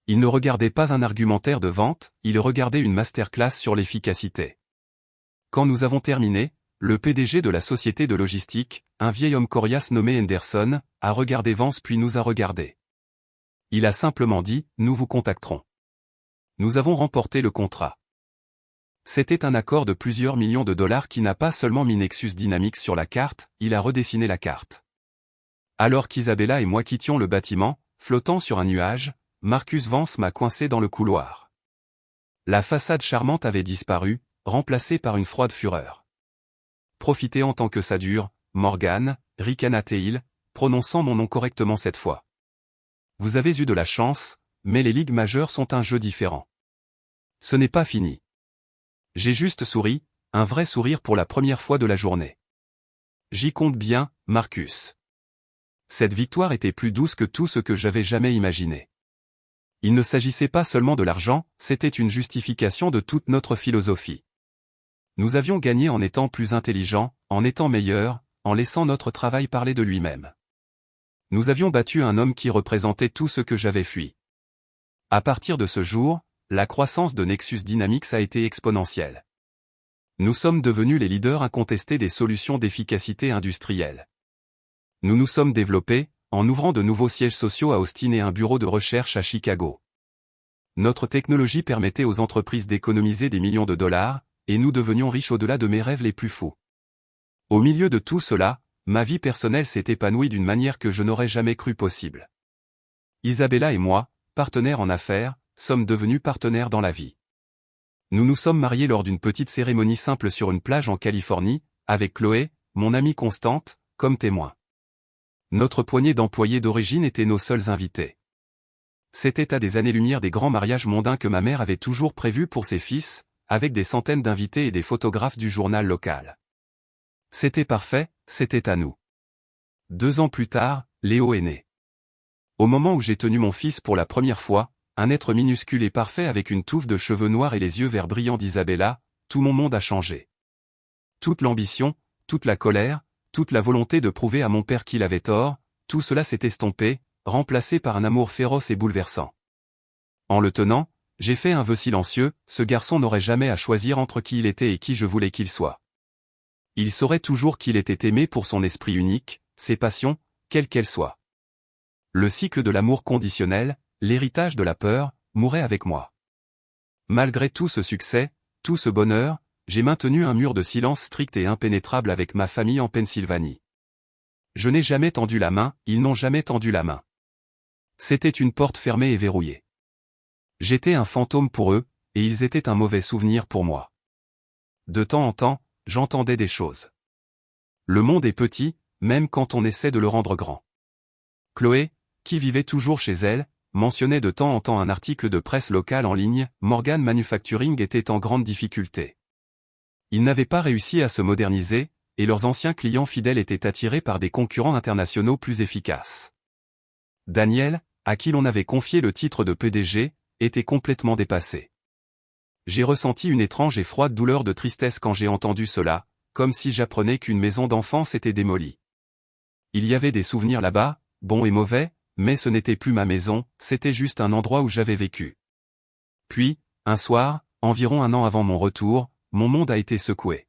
Ils ne regardaient pas un argumentaire de vente, ils regardaient une masterclass sur l'efficacité. Quand nous avons terminé, le PDG de la société de logistique, un vieil homme coriace nommé Henderson, a regardé Vance puis nous a regardés. Il a simplement dit, nous vous contacterons. Nous avons remporté le contrat. C'était un accord de plusieurs millions de dollars qui n'a pas seulement mis Nexus Dynamics sur la carte, il a redessiné la carte. Alors qu'Isabella et moi quittions le bâtiment, flottant sur un nuage, Marcus Vance m'a coincé dans le couloir. La façade charmante avait disparu, remplacée par une froide fureur. Profitez en tant que ça dure, Morgan, ricana-t-il, prononçant mon nom correctement cette fois. Vous avez eu de la chance, mais les ligues majeures sont un jeu différent. Ce n'est pas fini. J'ai juste souri, un vrai sourire pour la première fois de la journée. J'y compte bien, Marcus. Cette victoire était plus douce que tout ce que j'avais jamais imaginé. Il ne s'agissait pas seulement de l'argent, c'était une justification de toute notre philosophie. Nous avions gagné en étant plus intelligents, en étant meilleurs, en laissant notre travail parler de lui-même. Nous avions battu un homme qui représentait tout ce que j'avais fui. À partir de ce jour, la croissance de Nexus Dynamics a été exponentielle. Nous sommes devenus les leaders incontestés des solutions d'efficacité industrielle. Nous nous sommes développés, en ouvrant de nouveaux sièges sociaux à Austin et un bureau de recherche à Chicago. Notre technologie permettait aux entreprises d'économiser des millions de dollars, et nous devenions riches au-delà de mes rêves les plus fous. Au milieu de tout cela, ma vie personnelle s'est épanouie d'une manière que je n'aurais jamais cru possible. Isabella et moi, partenaires en affaires, sommes devenus partenaires dans la vie. Nous nous sommes mariés lors d'une petite cérémonie simple sur une plage en Californie, avec Chloé, mon amie constante, comme témoin. Notre poignée d'employés d'origine étaient nos seuls invités. C'était à des années-lumière des grands mariages mondains que ma mère avait toujours prévus pour ses fils, avec des centaines d'invités et des photographes du journal local. C'était parfait, c'était à nous. 2 ans plus tard, Léo est né. Au moment où j'ai tenu mon fils pour la première fois, un être minuscule et parfait avec une touffe de cheveux noirs et les yeux verts brillants d'Isabella, tout mon monde a changé. Toute l'ambition, toute la colère, toute la volonté de prouver à mon père qu'il avait tort, tout cela s'est estompé, remplacé par un amour féroce et bouleversant. En le tenant, j'ai fait un vœu silencieux, ce garçon n'aurait jamais à choisir entre qui il était et qui je voulais qu'il soit. Il saurait toujours qu'il était aimé pour son esprit unique, ses passions, quelles qu'elles soient. Le cycle de l'amour conditionnel, l'héritage de la peur, mourait avec moi. Malgré tout ce succès, tout ce bonheur, j'ai maintenu un mur de silence strict et impénétrable avec ma famille en Pennsylvanie. Je n'ai jamais tendu la main, ils n'ont jamais tendu la main. C'était une porte fermée et verrouillée. J'étais un fantôme pour eux, et ils étaient un mauvais souvenir pour moi. De temps en temps, j'entendais des choses. Le monde est petit, même quand on essaie de le rendre grand. Chloé, qui vivait toujours chez elle, mentionnait de temps en temps un article de presse locale en ligne, Morgan Manufacturing était en grande difficulté. Ils n'avaient pas réussi à se moderniser, et leurs anciens clients fidèles étaient attirés par des concurrents internationaux plus efficaces. Daniel, à qui l'on avait confié le titre de PDG, était complètement dépassé. J'ai ressenti une étrange et froide douleur de tristesse quand j'ai entendu cela, comme si j'apprenais qu'une maison d'enfance était démolie. Il y avait des souvenirs là-bas, bons et mauvais, mais ce n'était plus ma maison, c'était juste un endroit où j'avais vécu. Puis, un soir, environ 1 an avant mon retour, mon monde a été secoué.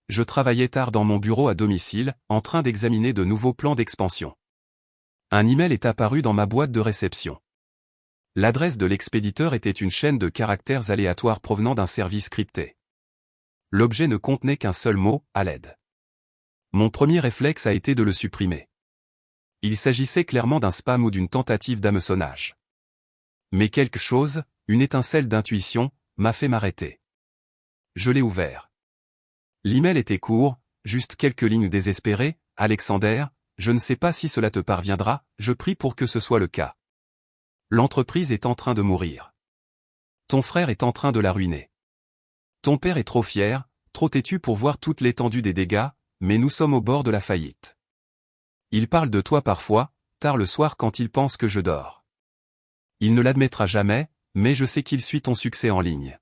Je travaillais tard dans mon bureau à domicile, en train d'examiner de nouveaux plans d'expansion. Un email est apparu dans ma boîte de réception. L'adresse de l'expéditeur était une chaîne de caractères aléatoires provenant d'un service crypté. L'objet ne contenait qu'un seul mot, à l'aide. Mon premier réflexe a été de le supprimer. Il s'agissait clairement d'un spam ou d'une tentative d'hameçonnage. Mais quelque chose, une étincelle d'intuition, m'a fait m'arrêter. Je l'ai ouvert. L'email était court, juste quelques lignes désespérées. Alexander, je ne sais pas si cela te parviendra, je prie pour que ce soit le cas. L'entreprise est en train de mourir. Ton frère est en train de la ruiner. Ton père est trop fier, trop têtu pour voir toute l'étendue des dégâts, mais nous sommes au bord de la faillite. Il parle de toi parfois, tard le soir quand il pense que je dors. Il ne l'admettra jamais, mais je sais qu'il suit ton succès en ligne.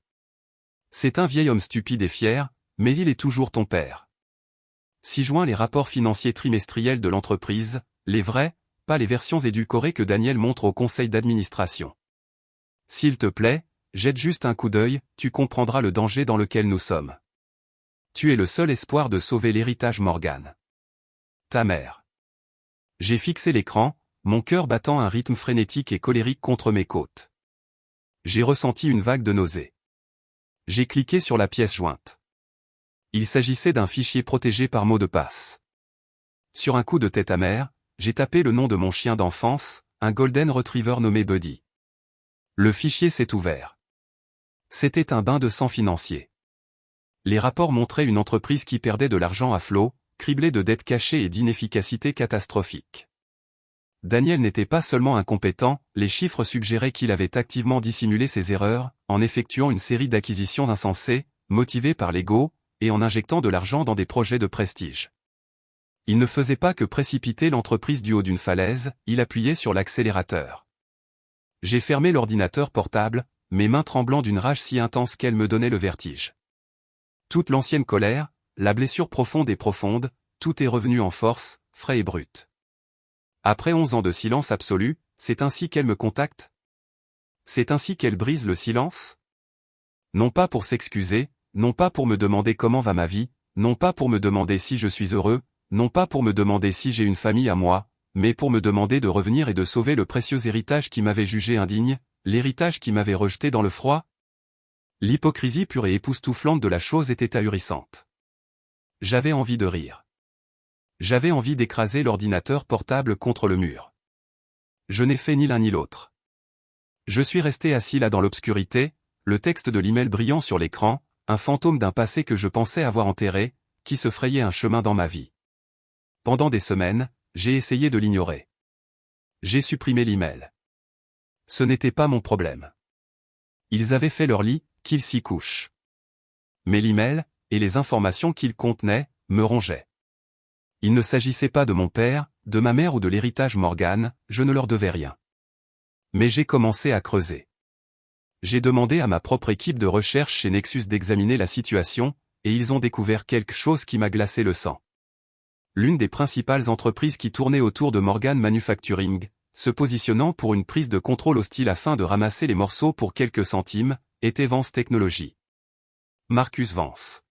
C'est un vieil homme stupide et fier, mais il est toujours ton père. 6 juin les rapports financiers trimestriels de l'entreprise, les vrais, pas les versions édulcorées que Daniel montre au conseil d'administration. S'il te plaît, jette juste un coup d'œil, tu comprendras le danger dans lequel nous sommes. Tu es le seul espoir de sauver l'héritage Morgan. Ta mère. J'ai fixé l'écran, mon cœur battant un rythme frénétique et colérique contre mes côtes. J'ai ressenti une vague de nausée. J'ai cliqué sur la pièce jointe. Il s'agissait d'un fichier protégé par mot de passe. Sur un coup de tête amer, j'ai tapé le nom de mon chien d'enfance, un Golden Retriever nommé Buddy. Le fichier s'est ouvert. C'était un bain de sang financier. Les rapports montraient une entreprise qui perdait de l'argent à flot, criblée de dettes cachées et d'inefficacité catastrophique. Daniel n'était pas seulement incompétent, les chiffres suggéraient qu'il avait activement dissimulé ses erreurs, en effectuant une série d'acquisitions insensées, motivées par l'ego, et en injectant de l'argent dans des projets de prestige. Il ne faisait pas que précipiter l'entreprise du haut d'une falaise, il appuyait sur l'accélérateur. J'ai fermé l'ordinateur portable, mes mains tremblant d'une rage si intense qu'elle me donnait le vertige. Toute l'ancienne colère, la blessure profonde et profonde, tout est revenu en force, frais et brut. Après 11 ans de silence absolu, c'est ainsi qu'elle me contacte? C'est ainsi qu'elle brise le silence? Non pas pour s'excuser, non pas pour me demander comment va ma vie, non pas pour me demander si je suis heureux, non pas pour me demander si j'ai une famille à moi, mais pour me demander de revenir et de sauver le précieux héritage qui m'avait jugé indigne, l'héritage qui m'avait rejeté dans le froid? L'hypocrisie pure et époustouflante de la chose était ahurissante. J'avais envie de rire. J'avais envie d'écraser l'ordinateur portable contre le mur. Je n'ai fait ni l'un ni l'autre. Je suis resté assis là dans l'obscurité, le texte de l'email brillant sur l'écran, un fantôme d'un passé que je pensais avoir enterré, qui se frayait un chemin dans ma vie. Pendant des semaines, j'ai essayé de l'ignorer. J'ai supprimé l'email. Ce n'était pas mon problème. Ils avaient fait leur lit, qu'ils s'y couchent. Mais l'email, et les informations qu'il contenait, me rongeaient. Il ne s'agissait pas de mon père, de ma mère ou de l'héritage Morgan, je ne leur devais rien. Mais j'ai commencé à creuser. J'ai demandé à ma propre équipe de recherche chez Nexus d'examiner la situation, et ils ont découvert quelque chose qui m'a glacé le sang. L'une des principales entreprises qui tournait autour de Morgan Manufacturing, se positionnant pour une prise de contrôle hostile afin de ramasser les morceaux pour quelques centimes, était Vance Technologies. Marcus Vance.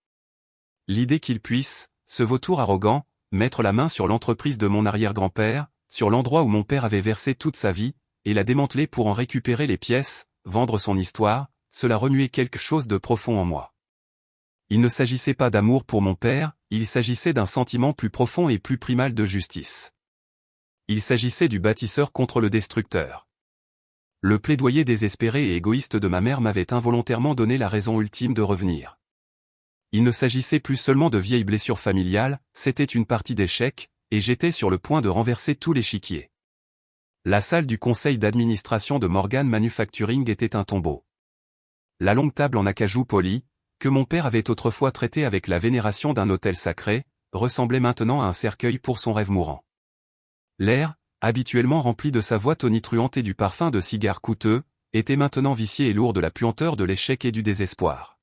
L'idée qu'il puisse, ce vautour arrogant, mettre la main sur l'entreprise de mon arrière-grand-père, sur l'endroit où mon père avait versé toute sa vie, et la démanteler pour en récupérer les pièces, vendre son histoire, cela remuait quelque chose de profond en moi. Il ne s'agissait pas d'amour pour mon père, il s'agissait d'un sentiment plus profond et plus primal de justice. Il s'agissait du bâtisseur contre le destructeur. Le plaidoyer désespéré et égoïste de ma mère m'avait involontairement donné la raison ultime de revenir. Il ne s'agissait plus seulement de vieilles blessures familiales, c'était une partie d'échec, et j'étais sur le point de renverser tout l'échiquier. La salle du conseil d'administration de Morgan Manufacturing était un tombeau. La longue table en acajou poli, que mon père avait autrefois traitée avec la vénération d'un autel sacré, ressemblait maintenant à un cercueil pour son rêve mourant. L'air, habituellement rempli de sa voix tonitruante et du parfum de cigares coûteux, était maintenant vicié et lourd de la puanteur de l'échec et du désespoir.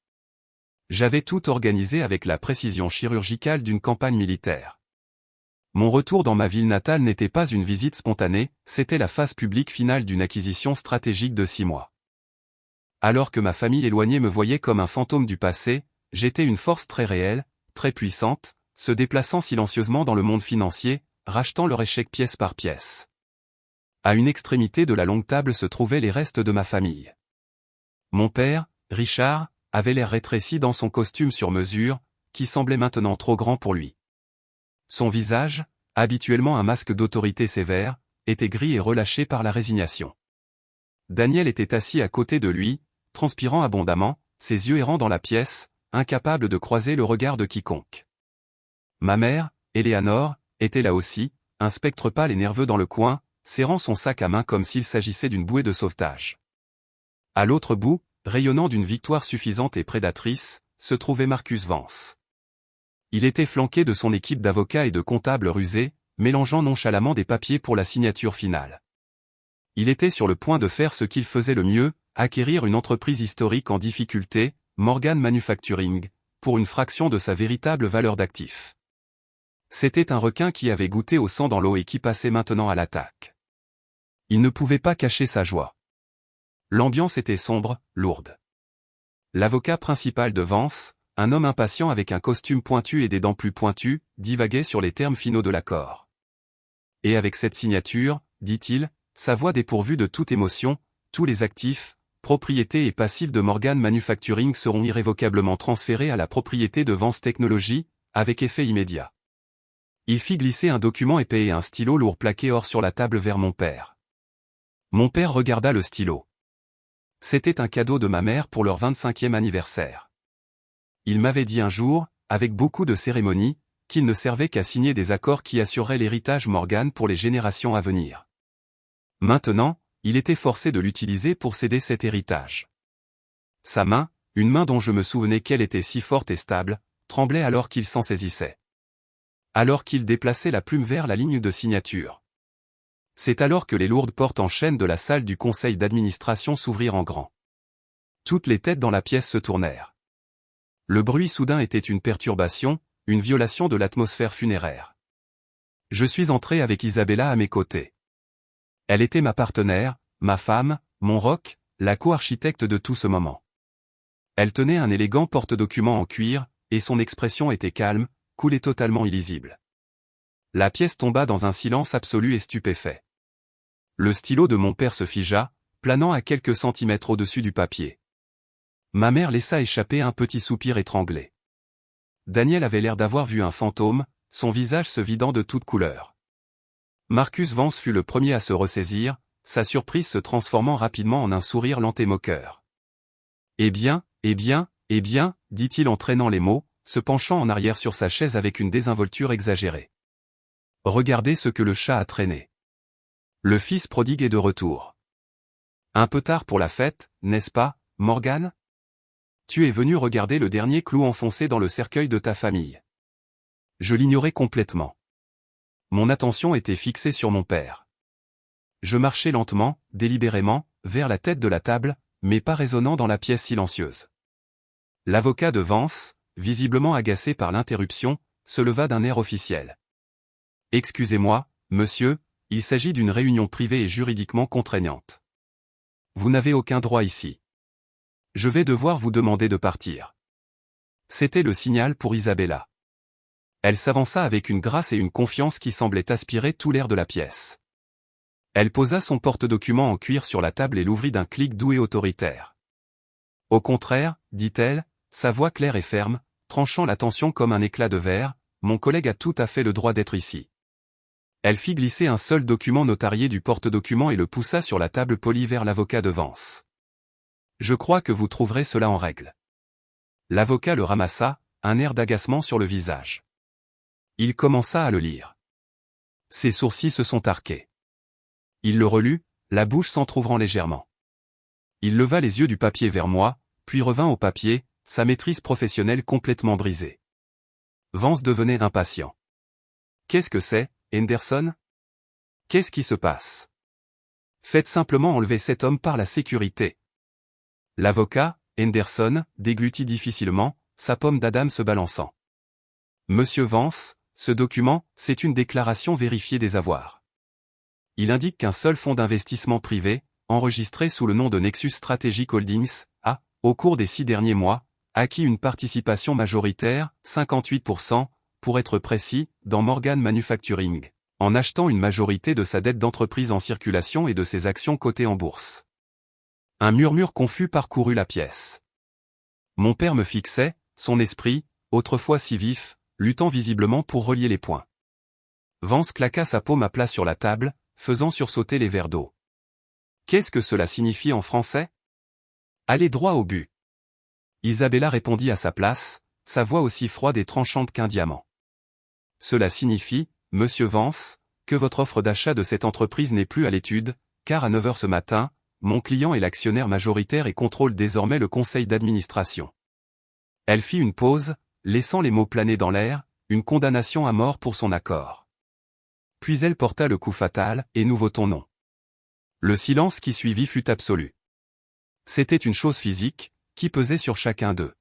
J'avais tout organisé avec la précision chirurgicale d'une campagne militaire. Mon retour dans ma ville natale n'était pas une visite spontanée, c'était la phase publique finale d'une acquisition stratégique de 6 mois. Alors que ma famille éloignée me voyait comme un fantôme du passé, j'étais une force très réelle, très puissante, se déplaçant silencieusement dans le monde financier, rachetant leur échec pièce par pièce. À une extrémité de la longue table se trouvaient les restes de ma famille. Mon père, Richard, avait l'air rétréci dans son costume sur mesure, qui semblait maintenant trop grand pour lui. Son visage, habituellement un masque d'autorité sévère, était gris et relâché par la résignation. Daniel était assis à côté de lui, transpirant abondamment, ses yeux errant dans la pièce, incapable de croiser le regard de quiconque. Ma mère, Eleanor, était là aussi, un spectre pâle et nerveux dans le coin, serrant son sac à main comme s'il s'agissait d'une bouée de sauvetage. À l'autre bout, rayonnant d'une victoire suffisante et prédatrice, se trouvait Marcus Vance. Il était flanqué de son équipe d'avocats et de comptables rusés, mélangeant nonchalamment des papiers pour la signature finale. Il était sur le point de faire ce qu'il faisait le mieux, acquérir une entreprise historique en difficulté, Morgan Manufacturing, pour une fraction de sa véritable valeur d'actif. C'était un requin qui avait goûté au sang dans l'eau et qui passait maintenant à l'attaque. Il ne pouvait pas cacher sa joie. L'ambiance était sombre, lourde. L'avocat principal de Vance, un homme impatient avec un costume pointu et des dents plus pointues, divaguait sur les termes finaux de l'accord. Et avec cette signature, dit-il, sa voix dépourvue de toute émotion, tous les actifs, propriétés et passifs de Morgan Manufacturing seront irrévocablement transférés à la propriété de Vance Technologies, avec effet immédiat. Il fit glisser un document épais et un stylo lourd plaqué or sur la table vers mon père. Mon père regarda le stylo. C'était un cadeau de ma mère pour leur 25e anniversaire. Il m'avait dit un jour, avec beaucoup de cérémonie, qu'il ne servait qu'à signer des accords qui assureraient l'héritage Morgan pour les générations à venir. Maintenant, il était forcé de l'utiliser pour céder cet héritage. Sa main, une main dont je me souvenais qu'elle était si forte et stable, tremblait alors qu'il s'en saisissait. Alors qu'il déplaçait la plume vers la ligne de signature. C'est alors que les lourdes portes en chêne de la salle du conseil d'administration s'ouvrirent en grand. Toutes les têtes dans la pièce se tournèrent. Le bruit soudain était une perturbation, une violation de l'atmosphère funéraire. Je suis entré avec Isabella à mes côtés. Elle était ma partenaire, ma femme, mon roc, la co-architecte de tout ce moment. Elle tenait un élégant porte-document en cuir, et son expression était calme, cool et totalement illisible. La pièce tomba dans un silence absolu et stupéfait. Le stylo de mon père se figea, planant à quelques centimètres au-dessus du papier. Ma mère laissa échapper un petit soupir étranglé. Daniel avait l'air d'avoir vu un fantôme, son visage se vidant de toute couleur. Marcus Vance fut le premier à se ressaisir, sa surprise se transformant rapidement en un sourire lent et moqueur. « Eh bien, dit-il en traînant les mots, se penchant en arrière sur sa chaise avec une désinvolture exagérée. Regardez ce que le chat a traîné. Le fils prodigue est de retour. Un peu tard pour la fête, n'est-ce pas, Morgan? Tu es venu regarder le dernier clou enfoncé dans le cercueil de ta famille. Je l'ignorais complètement. Mon attention était fixée sur mon père. Je marchais lentement, délibérément, vers la tête de la table, mais pas résonnant dans la pièce silencieuse. L'avocat de Vance, visiblement agacé par l'interruption, se leva d'un air officiel. « Excusez-moi, monsieur, il s'agit d'une réunion privée et juridiquement contraignante. Vous n'avez aucun droit ici. Je vais devoir vous demander de partir. » C'était le signal pour Isabella. Elle s'avança avec une grâce et une confiance qui semblaient aspirer tout l'air de la pièce. Elle posa son porte-document en cuir sur la table et l'ouvrit d'un clic doux et autoritaire. « Au contraire, dit-elle, sa voix claire et ferme, tranchant la tension comme un éclat de verre, mon collègue a tout à fait le droit d'être ici. » Elle fit glisser un seul document notarié du porte-document et le poussa sur la table polie vers l'avocat de Vance. « Je crois que vous trouverez cela en règle. » L'avocat le ramassa, un air d'agacement sur le visage. Il commença à le lire. Ses sourcils se sont arqués. Il le relut, la bouche s'entr'ouvrant légèrement. Il leva les yeux du papier vers moi, puis revint au papier, sa maîtrise professionnelle complètement brisée. Vance devenait impatient. « Qu'est-ce que c'est, Henderson? Qu'est-ce qui se passe? Faites simplement enlever cet homme par la sécurité. » L'avocat, Henderson, déglutit difficilement, sa pomme d'Adam se balançant. « Monsieur Vance, ce document, c'est une déclaration vérifiée des avoirs. Il indique qu'un seul fonds d'investissement privé, enregistré sous le nom de Nexus Strategic Holdings, a, au cours des 6 derniers mois, acquis une participation majoritaire, 58%, pour être précis, dans Morgan Manufacturing, en achetant une majorité de sa dette d'entreprise en circulation et de ses actions cotées en bourse. » Un murmure confus parcourut la pièce. Mon père me fixait, son esprit, autrefois si vif, luttant visiblement pour relier les points. Vance claqua sa paume à plat sur la table, faisant sursauter les verres d'eau. « Qu'est-ce que cela signifie en français? » « Allez droit au but. » Isabella répondit à sa place, sa voix aussi froide et tranchante qu'un diamant. « Cela signifie, monsieur Vance, que votre offre d'achat de cette entreprise n'est plus à l'étude, car à 9 h ce matin, mon client est l'actionnaire majoritaire et contrôle désormais le conseil d'administration. » Elle fit une pause, laissant les mots planer dans l'air, une condamnation à mort pour son accord. Puis elle porta le coup fatal, et nous votons non. Le silence qui suivit fut absolu. C'était une chose physique, qui pesait sur chacun d'eux.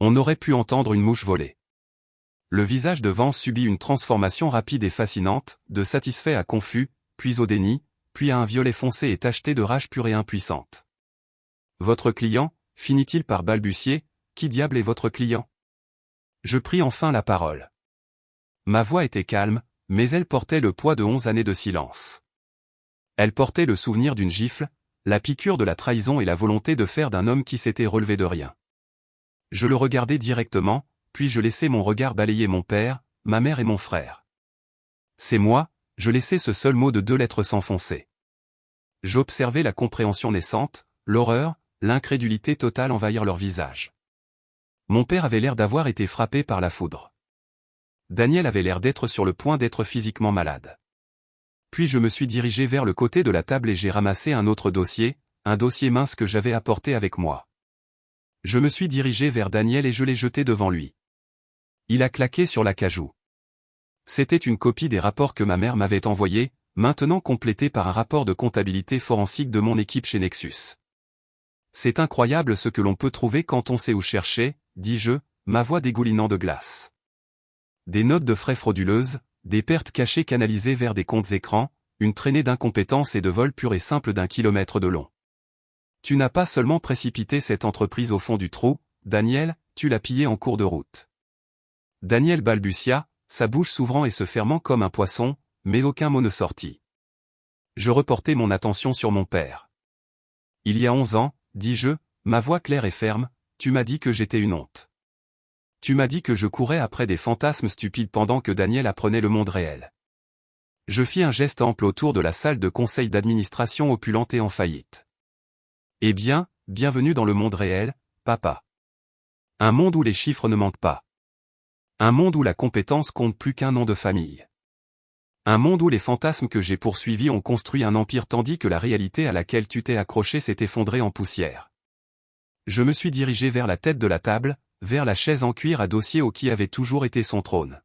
On aurait pu entendre une mouche voler. Le visage de Vance subit une transformation rapide et fascinante, de satisfait à confus, puis au déni, puis à un violet foncé et tacheté de rage pure et impuissante. « Votre client, finit-il par balbutier, qui diable est votre client? » Je pris enfin la parole. Ma voix était calme, mais elle portait le poids de 11 années de silence. Elle portait le souvenir d'une gifle, la piqûre de la trahison et la volonté de faire d'un homme qui s'était relevé de rien. Je le regardai directement, puis je laissai mon regard balayer mon père, ma mère et mon frère. C'est moi, je laissai ce seul mot de 2 lettres s'enfoncer. J'observai la compréhension naissante, l'horreur, l'incrédulité totale envahir leur visage. Mon père avait l'air d'avoir été frappé par la foudre. Daniel avait l'air d'être sur le point d'être physiquement malade. Puis je me suis dirigé vers le côté de la table et j'ai ramassé un autre dossier, un dossier mince que j'avais apporté avec moi. Je me suis dirigé vers Daniel et je l'ai jeté devant lui. Il a claqué sur l'acajou. C'était une copie des rapports que ma mère m'avait envoyés, maintenant complétés par un rapport de comptabilité forensique de mon équipe chez Nexus. C'est incroyable ce que l'on peut trouver quand on sait où chercher, dis-je, ma voix dégoulinant de glace. Des notes de frais frauduleuses, des pertes cachées canalisées vers des comptes écrans, une traînée d'incompétence et de vol pur et simple d'1 kilomètre de long. Tu n'as pas seulement précipité cette entreprise au fond du trou, Daniel, tu l'as pillée en cours de route. Daniel balbutia, sa bouche s'ouvrant et se fermant comme un poisson, mais aucun mot ne sortit. Je reportai mon attention sur mon père. Il y a 11 ans, dis-je, ma voix claire et ferme, tu m'as dit que j'étais une honte. Tu m'as dit que je courais après des fantasmes stupides pendant que Daniel apprenait le monde réel. Je fis un geste ample autour de la salle de conseil d'administration opulente et en faillite. Eh bien, bienvenue dans le monde réel, papa. Un monde où les chiffres ne mentent pas. Un monde où la compétence compte plus qu'un nom de famille. Un monde où les fantasmes que j'ai poursuivis ont construit un empire tandis que la réalité à laquelle tu t'es accroché s'est effondrée en poussière. Je me suis dirigé vers la tête de la table, vers la chaise en cuir à dossier qui avait toujours été son trône.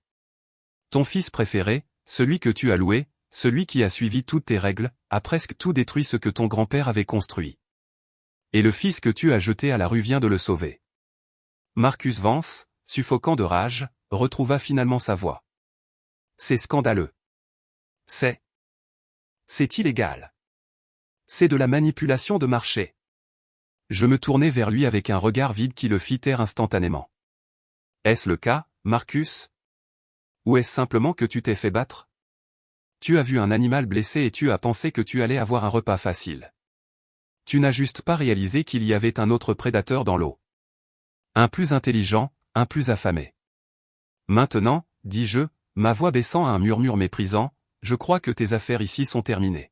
Ton fils préféré, celui que tu as loué, celui qui a suivi toutes tes règles, a presque tout détruit ce que ton grand-père avait construit. Et le fils que tu as jeté à la rue vient de le sauver. Marcus Vance, suffoquant de rage, retrouva finalement sa voix. C'est scandaleux. C'est illégal. C'est de la manipulation de marché. Je me tournai vers lui avec un regard vide qui le fit taire instantanément. Est-ce le cas, Marcus? Ou est-ce simplement que tu t'es fait battre? Tu as vu un animal blessé et tu as pensé que tu allais avoir un repas facile. Tu n'as juste pas réalisé qu'il y avait un autre prédateur dans l'eau. Un plus intelligent, un plus affamé. Maintenant, dis-je, ma voix baissant à un murmure méprisant, je crois que tes affaires ici sont terminées.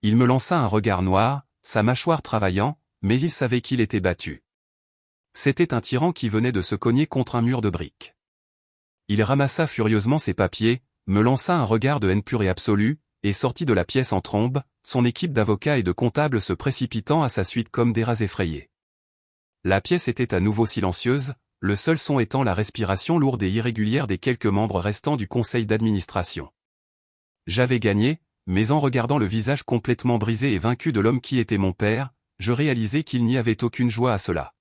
Il me lança un regard noir, sa mâchoire travaillant, mais il savait qu'il était battu. C'était un tyran qui venait de se cogner contre un mur de briques. Il ramassa furieusement ses papiers, me lança un regard de haine pure et absolue, et sortit de la pièce en trombe, son équipe d'avocats et de comptables se précipitant à sa suite comme des rats effrayés. La pièce était à nouveau silencieuse, le seul son étant la respiration lourde et irrégulière des quelques membres restants du conseil d'administration. J'avais gagné, mais en regardant le visage complètement brisé et vaincu de l'homme qui était mon père, je réalisais qu'il n'y avait aucune joie à cela.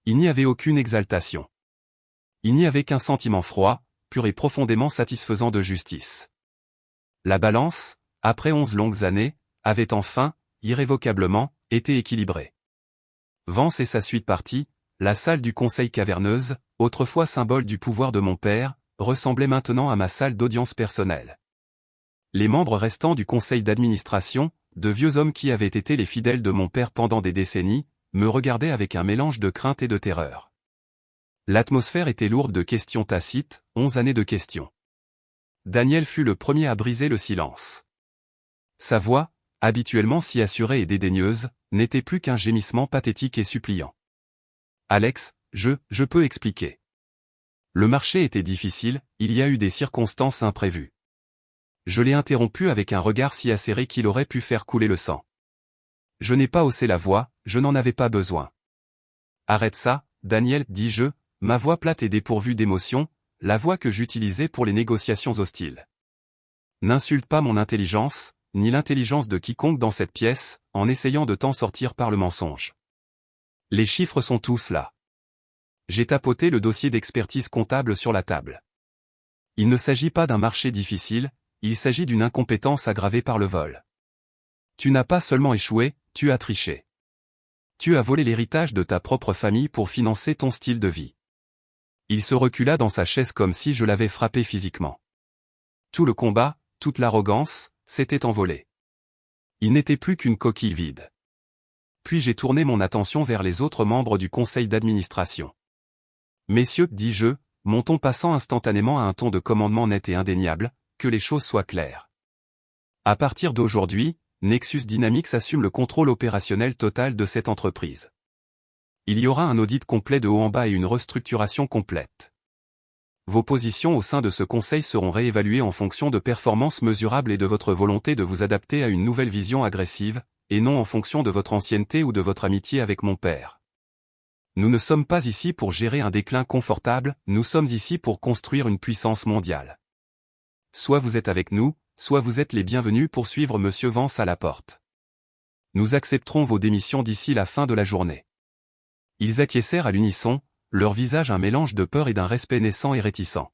Il n'y avait aucune exaltation. Il n'y avait qu'un sentiment froid, pur et profondément satisfaisant de justice. La balance, après 11 longues années, avait enfin, irrévocablement, été équilibrée. Vance et sa suite partis, la salle du conseil caverneuse, autrefois symbole du pouvoir de mon père, ressemblait maintenant à ma salle d'audience personnelle. Les membres restants du conseil d'administration, de vieux hommes qui avaient été les fidèles de mon père pendant des décennies, me regardaient avec un mélange de crainte et de terreur. L'atmosphère était lourde de questions tacites, 11 années de questions. Daniel fut le premier à briser le silence. Sa voix, habituellement si assurée et dédaigneuse, n'était plus qu'un gémissement pathétique et suppliant. Alex, je peux expliquer. Le marché était difficile, il y a eu des circonstances imprévues. Je l'ai interrompu avec un regard si acéré qu'il aurait pu faire couler le sang. Je n'ai pas haussé la voix, je n'en avais pas besoin. Arrête ça, Daniel, dis-je, ma voix plate et dépourvue d'émotion, la voix que j'utilisais pour les négociations hostiles. N'insulte pas mon intelligence, ni l'intelligence de quiconque dans cette pièce, en essayant de t'en sortir par le mensonge. Les chiffres sont tous là. J'ai tapoté le dossier d'expertise comptable sur la table. Il ne s'agit pas d'un marché difficile, il s'agit d'une incompétence aggravée par le vol. Tu n'as pas seulement échoué, tu as triché. Tu as volé l'héritage de ta propre famille pour financer ton style de vie. Il se recula dans sa chaise comme si je l'avais frappé physiquement. Tout le combat, toute l'arrogance, s'était envolé. Il n'était plus qu'une coquille vide. Puis j'ai tourné mon attention vers les autres membres du conseil d'administration. Messieurs, dis-je, mon ton passant instantanément à un ton de commandement net et indéniable, que les choses soient claires. À partir d'aujourd'hui, Nexus Dynamics assume le contrôle opérationnel total de cette entreprise. Il y aura un audit complet de haut en bas et une restructuration complète. Vos positions au sein de ce conseil seront réévaluées en fonction de performances mesurables et de votre volonté de vous adapter à une nouvelle vision agressive, et non en fonction de votre ancienneté ou de votre amitié avec mon père. Nous ne sommes pas ici pour gérer un déclin confortable, nous sommes ici pour construire une puissance mondiale. Soit vous êtes avec nous, soit vous êtes les bienvenus pour suivre Monsieur Vance à la porte. Nous accepterons vos démissions d'ici la fin de la journée. Ils acquiescèrent à l'unisson, leur visage un mélange de peur et d'un respect naissant et réticent.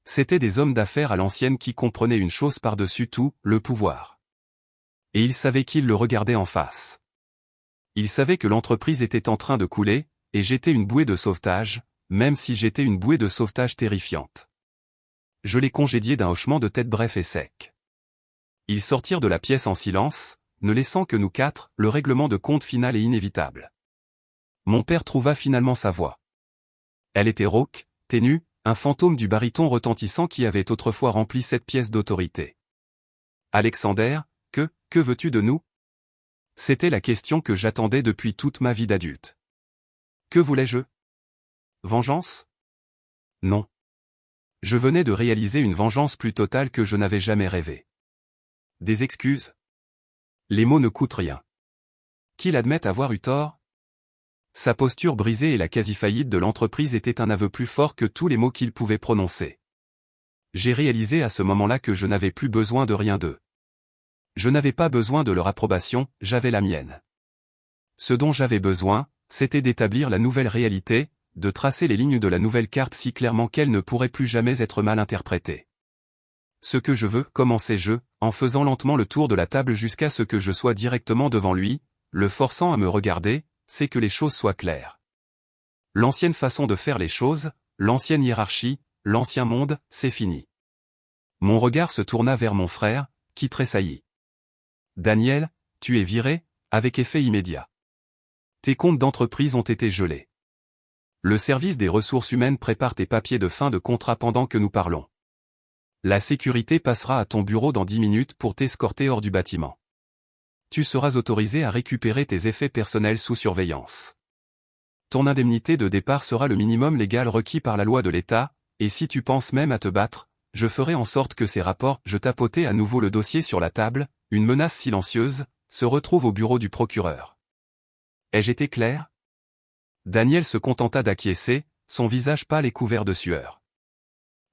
C'étaient des hommes d'affaires à l'ancienne qui comprenaient une chose par-dessus tout, le pouvoir. Et ils savaient qu'ils le regardaient en face. Ils savaient que l'entreprise était en train de couler, et j'étais une bouée de sauvetage, même si j'étais une bouée de sauvetage terrifiante. Je les congédiai d'un hochement de tête bref et sec. Ils sortirent de la pièce en silence, ne laissant que nous quatre, le règlement de compte final et inévitable. Mon père trouva finalement sa voix. Elle était rauque, ténue, un fantôme du baryton retentissant qui avait autrefois rempli cette pièce d'autorité. Alexander, que veux-tu de nous? C'était la question que j'attendais depuis toute ma vie d'adulte. Que voulais-je? Vengeance? Non. Je venais de réaliser une vengeance plus totale que je n'avais jamais rêvé. Des excuses? Les mots ne coûtent rien. Qu'il admette avoir eu tort? Sa posture brisée et la quasi-faillite de l'entreprise étaient un aveu plus fort que tous les mots qu'il pouvait prononcer. J'ai réalisé à ce moment-là que je n'avais plus besoin de rien d'eux. Je n'avais pas besoin de leur approbation, j'avais la mienne. Ce dont j'avais besoin, c'était d'établir la nouvelle réalité, de tracer les lignes de la nouvelle carte si clairement qu'elle ne pourrait plus jamais être mal interprétée. Ce que je veux, commençai-je, en faisant lentement le tour de la table jusqu'à ce que je sois directement devant lui, le forçant à me regarder, c'est que les choses soient claires. L'ancienne façon de faire les choses, l'ancienne hiérarchie, l'ancien monde, c'est fini. Mon regard se tourna vers mon frère, qui tressaillit. Daniel, tu es viré, avec effet immédiat. Tes comptes d'entreprise ont été gelés. Le service des ressources humaines prépare tes papiers de fin de contrat pendant que nous parlons. La sécurité passera à ton bureau dans 10 minutes pour t'escorter hors du bâtiment. Tu seras autorisé à récupérer tes effets personnels sous surveillance. Ton indemnité de départ sera le minimum légal requis par la loi de l'État, et si tu penses même à te battre, je ferai en sorte que ces rapports, je tapotai à nouveau le dossier sur la table, une menace silencieuse, se retrouve au bureau du procureur. Ai-je été clair? Daniel se contenta d'acquiescer, son visage pâle et couvert de sueur.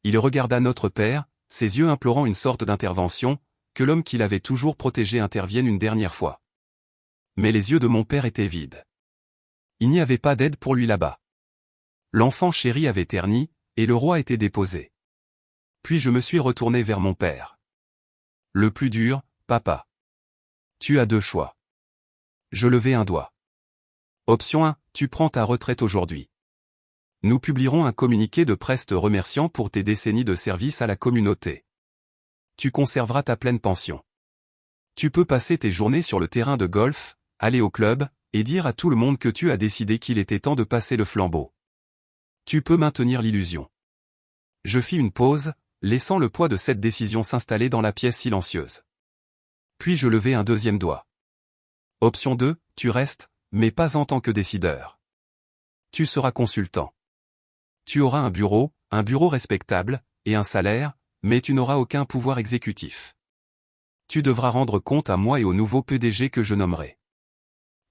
Il regarda notre père, ses yeux implorant une sorte d'intervention, que l'homme qu'il avait toujours protégé intervienne une dernière fois. Mais les yeux de mon père étaient vides. Il n'y avait pas d'aide pour lui là-bas. L'enfant chéri avait terni, et le roi était déposé. Puis je me suis retourné vers mon père. Le plus dur, papa. Tu as 2 choix. Je levai un doigt. Option 1, tu prends ta retraite aujourd'hui. Nous publierons un communiqué de presse te remerciant pour tes décennies de service à la communauté. Tu conserveras ta pleine pension. Tu peux passer tes journées sur le terrain de golf, aller au club, et dire à tout le monde que tu as décidé qu'il était temps de passer le flambeau. Tu peux maintenir l'illusion. Je fis une pause, laissant le poids de cette décision s'installer dans la pièce silencieuse. Puis je levai un deuxième doigt. Option 2, tu restes, mais pas en tant que décideur. Tu seras consultant. Tu auras un bureau respectable, et un salaire, mais tu n'auras aucun pouvoir exécutif. Tu devras rendre compte à moi et au nouveau PDG que je nommerai.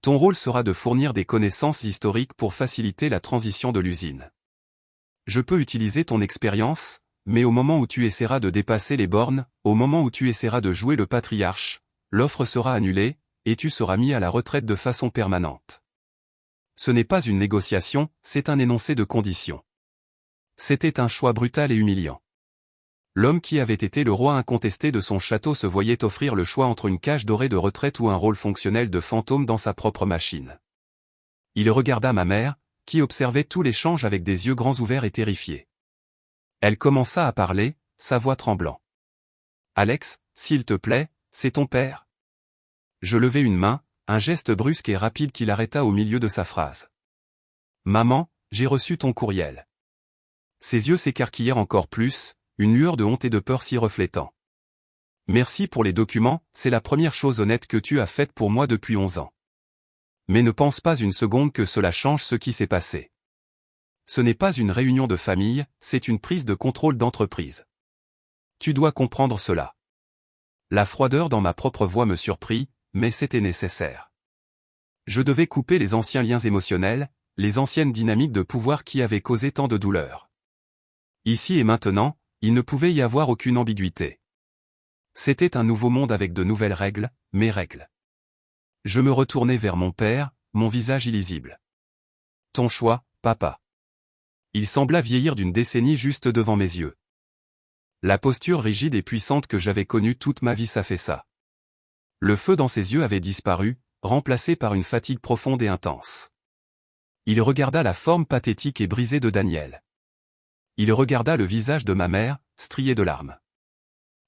Ton rôle sera de fournir des connaissances historiques pour faciliter la transition de l'usine. Je peux utiliser ton expérience, mais au moment où tu essaieras de dépasser les bornes, au moment où tu essaieras de jouer le patriarche, l'offre sera annulée, et tu seras mis à la retraite de façon permanente. Ce n'est pas une négociation, c'est un énoncé de conditions. C'était un choix brutal et humiliant. L'homme qui avait été le roi incontesté de son château se voyait offrir le choix entre une cage dorée de retraite ou un rôle fonctionnel de fantôme dans sa propre machine. Il regarda ma mère, qui observait tout l'échange avec des yeux grands ouverts et terrifiés. Elle commença à parler, sa voix tremblant. « Alex, s'il te plaît, c'est ton père ?» Je levai une main, un geste brusque et rapide qui l'arrêta au milieu de sa phrase. « Maman, j'ai reçu ton courriel. » Ses yeux s'écarquillèrent encore plus, une lueur de honte et de peur s'y reflétant. « Merci pour les documents, c'est la première chose honnête que tu as faite pour moi depuis 11 ans. Mais ne pense pas une seconde que cela change ce qui s'est passé. Ce n'est pas une réunion de famille, c'est une prise de contrôle d'entreprise. Tu dois comprendre cela. » La froideur dans ma propre voix me surprit, mais c'était nécessaire. Je devais couper les anciens liens émotionnels, les anciennes dynamiques de pouvoir qui avaient causé tant de douleur. Ici et maintenant, il ne pouvait y avoir aucune ambiguïté. C'était un nouveau monde avec de nouvelles règles, mes règles. Je me retournai vers mon père, mon visage illisible. « Ton choix, papa. » Il sembla vieillir d'une décennie juste devant mes yeux. La posture rigide et puissante que j'avais connue toute ma vie s'affaissa. Le feu dans ses yeux avait disparu, remplacé par une fatigue profonde et intense. Il regarda la forme pathétique et brisée de Daniel. Il regarda le visage de ma mère, strié de larmes.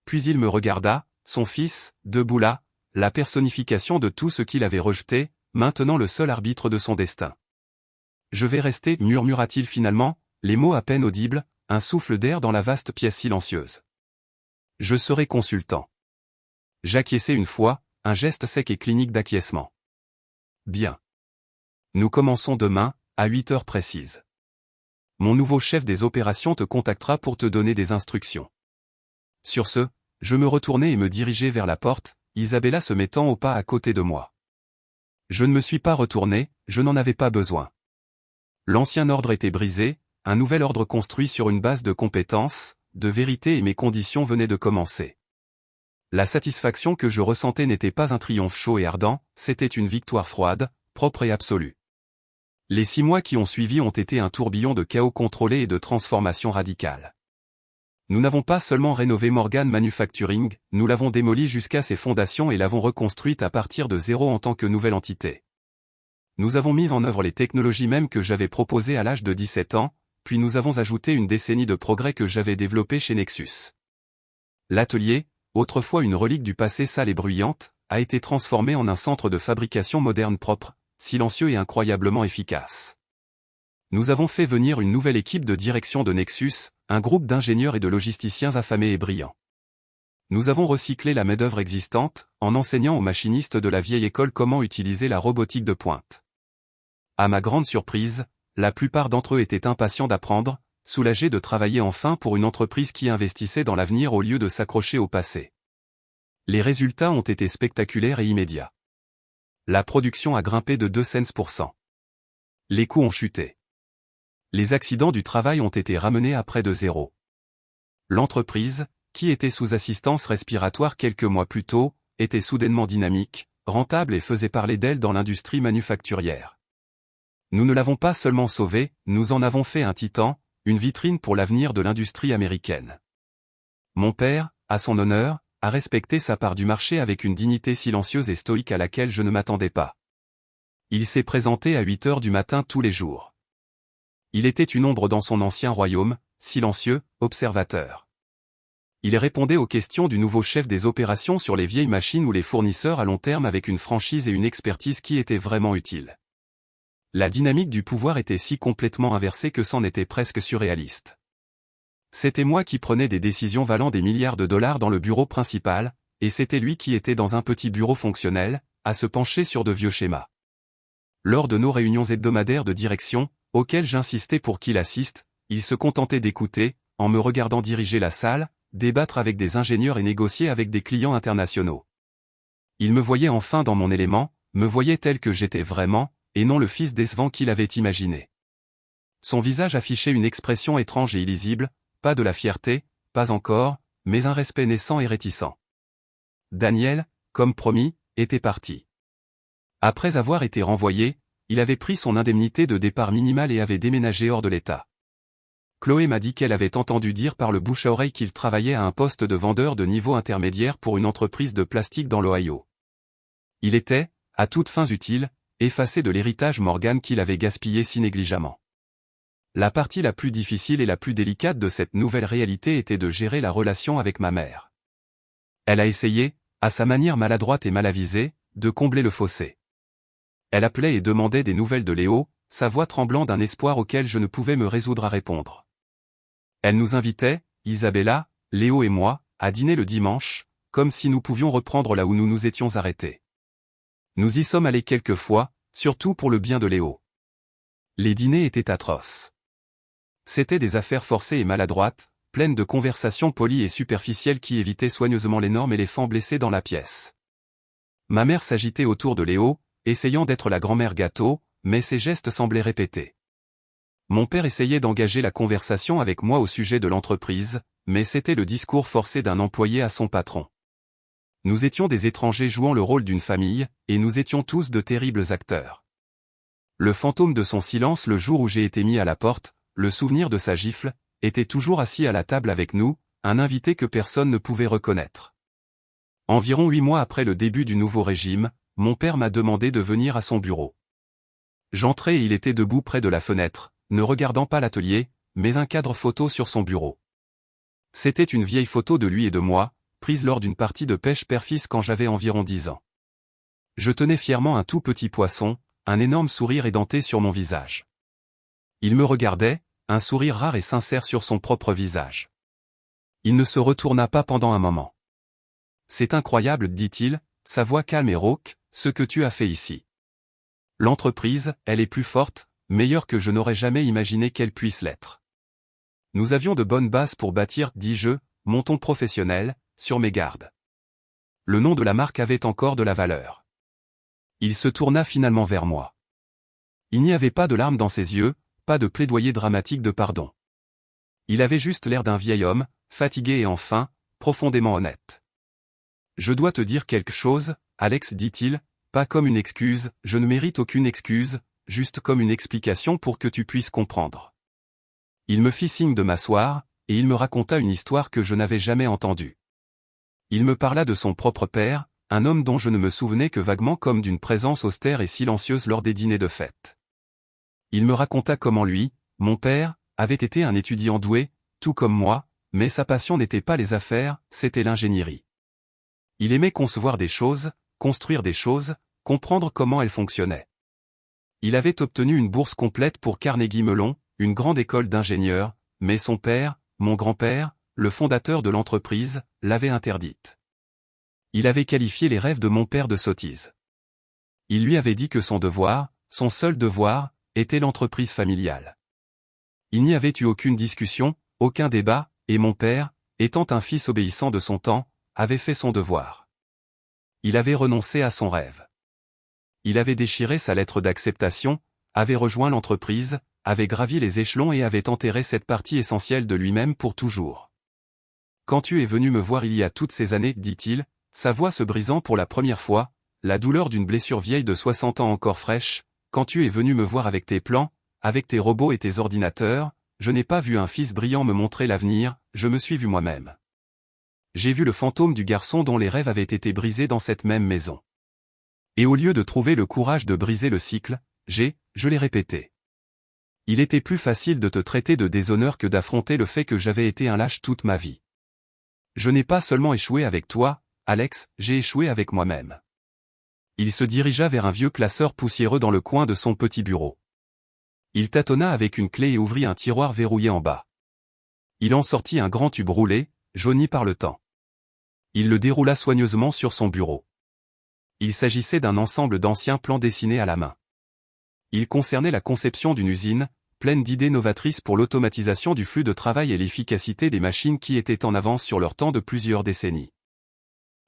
Puis il me regarda, son fils, debout là, la personnification de tout ce qu'il avait rejeté, maintenant le seul arbitre de son destin. « Je vais rester, murmura-t-il finalement, Les mots à peine audibles, un souffle d'air dans la vaste pièce silencieuse. Je serai consultant. J'acquiesçai une fois, un geste sec et clinique d'acquiescement. Bien. Nous commençons demain, à 8 heures précises. Mon nouveau chef des opérations te contactera pour te donner des instructions. Sur ce, je me retournai et me dirigeai vers la porte, Isabella se mettant au pas à côté de moi. Je ne me suis pas retourné, je n'en avais pas besoin. L'ancien ordre était brisé, un nouvel ordre construit sur une base de compétences, de vérité et mes conditions venaient de commencer. La satisfaction que je ressentais n'était pas un triomphe chaud et ardent, c'était une victoire froide, propre et absolue. Les 6 mois qui ont suivi ont été un tourbillon de chaos contrôlé et de transformation radicale. Nous n'avons pas seulement rénové Morgan Manufacturing, nous l'avons démoli jusqu'à ses fondations et l'avons reconstruite à partir de zéro en tant que nouvelle entité. Nous avons mis en œuvre les technologies mêmes que j'avais proposées à l'âge de 17 ans, puis nous avons ajouté une décennie de progrès que j'avais développé chez Nexus. L'atelier, autrefois une relique du passé sale et bruyante, a été transformé en un centre de fabrication moderne propre, silencieux et incroyablement efficace. Nous avons fait venir une nouvelle équipe de direction de Nexus, un groupe d'ingénieurs et de logisticiens affamés et brillants. Nous avons recyclé la main-d'œuvre existante, en enseignant aux machinistes de la vieille école comment utiliser la robotique de pointe. À ma grande surprise, la plupart d'entre eux étaient impatients d'apprendre, soulagés de travailler enfin pour une entreprise qui investissait dans l'avenir au lieu de s'accrocher au passé. Les résultats ont été spectaculaires et immédiats. La production a grimpé de 200%. Les coûts ont chuté. Les accidents du travail ont été ramenés à près de zéro. L'entreprise, qui était sous assistance respiratoire quelques mois plus tôt, était soudainement dynamique, rentable et faisait parler d'elle dans l'industrie manufacturière. Nous ne l'avons pas seulement sauvée, nous en avons fait un titan, une vitrine pour l'avenir de l'industrie américaine. Mon père, à son honneur, a respecté sa part du marché avec une dignité silencieuse et stoïque à laquelle je ne m'attendais pas. Il s'est présenté à 8 heures du matin tous les jours. Il était une ombre dans son ancien royaume, silencieux, observateur. Il répondait aux questions du nouveau chef des opérations sur les vieilles machines ou les fournisseurs à long terme avec une franchise et une expertise qui étaient vraiment utiles. La dynamique du pouvoir était si complètement inversée que c'en était presque surréaliste. C'était moi qui prenais des décisions valant des milliards de dollars dans le bureau principal, et c'était lui qui était dans un petit bureau fonctionnel, à se pencher sur de vieux schémas. Lors de nos réunions hebdomadaires de direction, auxquelles j'insistais pour qu'il assiste, il se contentait d'écouter, en me regardant diriger la salle, débattre avec des ingénieurs et négocier avec des clients internationaux. Il me voyait enfin dans mon élément, me voyait tel que j'étais vraiment, et non le fils décevant qu'il avait imaginé. Son visage affichait une expression étrange et illisible, pas de la fierté, pas encore, mais un respect naissant et réticent. Daniel, comme promis, était parti. Après avoir été renvoyé, il avait pris son indemnité de départ minimale et avait déménagé hors de l'État. Chloé m'a dit qu'elle avait entendu dire par le bouche à oreille qu'il travaillait à un poste de vendeur de niveau intermédiaire pour une entreprise de plastique dans l'Ohio. Il était, à toutes fins utiles, effacé de l'héritage Morgan qu'il avait gaspillé si négligemment. La partie la plus difficile et la plus délicate de cette nouvelle réalité était de gérer la relation avec ma mère. Elle a essayé, à sa manière maladroite et mal avisée, de combler le fossé. Elle appelait et demandait des nouvelles de Léo, sa voix tremblant d'un espoir auquel je ne pouvais me résoudre à répondre. Elle nous invitait, Isabella, Léo et moi, à dîner le dimanche, comme si nous pouvions reprendre là où nous nous étions arrêtés. Nous y sommes allés quelques fois, surtout pour le bien de Léo. Les dîners étaient atroces. C'étaient des affaires forcées et maladroites, pleines de conversations polies et superficielles qui évitaient soigneusement l'énorme éléphant blessé dans la pièce. Ma mère s'agitait autour de Léo, essayant d'être la grand-mère gâteau, mais ses gestes semblaient répétés. Mon père essayait d'engager la conversation avec moi au sujet de l'entreprise, mais c'était le discours forcé d'un employé à son patron. Nous étions des étrangers jouant le rôle d'une famille, et nous étions tous de terribles acteurs. Le fantôme de son silence le jour où j'ai été mis à la porte, le souvenir de sa gifle, était toujours assis à la table avec nous, un invité que personne ne pouvait reconnaître. Environ 8 mois après le début du nouveau régime, mon père m'a demandé de venir à son bureau. J'entrai et il était debout près de la fenêtre, ne regardant pas l'atelier, mais un cadre photo sur son bureau. C'était une vieille photo de lui et de moi, prise lors d'une partie de pêche père-fils quand j'avais environ 10 ans. Je tenais fièrement un tout petit poisson, un énorme sourire édenté sur mon visage. Il me regardait, un sourire rare et sincère sur son propre visage. Il ne se retourna pas pendant un moment. C'est incroyable, dit-il, sa voix calme et rauque, ce que tu as fait ici. L'entreprise, elle est plus forte, meilleure que je n'aurais jamais imaginé qu'elle puisse l'être. Nous avions de bonnes bases pour bâtir, dis-je, mon ton professionnel, sur mes gardes. Le nom de la marque avait encore de la valeur. Il se tourna finalement vers moi. Il n'y avait pas de larmes dans ses yeux, pas de plaidoyer dramatique de pardon. Il avait juste l'air d'un vieil homme, fatigué et enfin, profondément honnête. Je dois te dire quelque chose, Alex, dit-il, pas comme une excuse, je ne mérite aucune excuse, juste comme une explication pour que tu puisses comprendre. Il me fit signe de m'asseoir, et il me raconta une histoire que je n'avais jamais entendue. Il me parla de son propre père, un homme dont je ne me souvenais que vaguement comme d'une présence austère et silencieuse lors des dîners de fête. Il me raconta comment lui, mon père, avait été un étudiant doué, tout comme moi, mais sa passion n'était pas les affaires, c'était l'ingénierie. Il aimait concevoir des choses, construire des choses, comprendre comment elles fonctionnaient. Il avait obtenu une bourse complète pour Carnegie Mellon, une grande école d'ingénieurs, mais son père, mon grand-père, le fondateur de l'entreprise, l'avait interdite. Il avait qualifié les rêves de mon père de sottises. Il lui avait dit que son devoir, son seul devoir, était l'entreprise familiale. Il n'y avait eu aucune discussion, aucun débat, et mon père, étant un fils obéissant de son temps, avait fait son devoir. Il avait renoncé à son rêve. Il avait déchiré sa lettre d'acceptation, avait rejoint l'entreprise, avait gravi les échelons et avait enterré cette partie essentielle de lui-même pour toujours. Quand tu es venu me voir il y a toutes ces années, dit-il, sa voix se brisant pour la première fois, la douleur d'une blessure vieille de 60 ans encore fraîche, quand tu es venu me voir avec tes plans, avec tes robots et tes ordinateurs, je n'ai pas vu un fils brillant me montrer l'avenir, je me suis vu moi-même. J'ai vu le fantôme du garçon dont les rêves avaient été brisés dans cette même maison. Et au lieu de trouver le courage de briser le cycle, je l'ai répété. Il était plus facile de te traiter de déshonneur que d'affronter le fait que j'avais été un lâche toute ma vie. Je n'ai pas seulement échoué avec toi, Alex, j'ai échoué avec moi-même. Il se dirigea vers un vieux classeur poussiéreux dans le coin de son petit bureau. Il tâtonna avec une clé et ouvrit un tiroir verrouillé en bas. Il en sortit un grand tube roulé, jauni par le temps. Il le déroula soigneusement sur son bureau. Il s'agissait d'un ensemble d'anciens plans dessinés à la main. Il concernait la conception d'une usine, pleine d'idées novatrices pour l'automatisation du flux de travail et l'efficacité des machines qui étaient en avance sur leur temps de plusieurs décennies.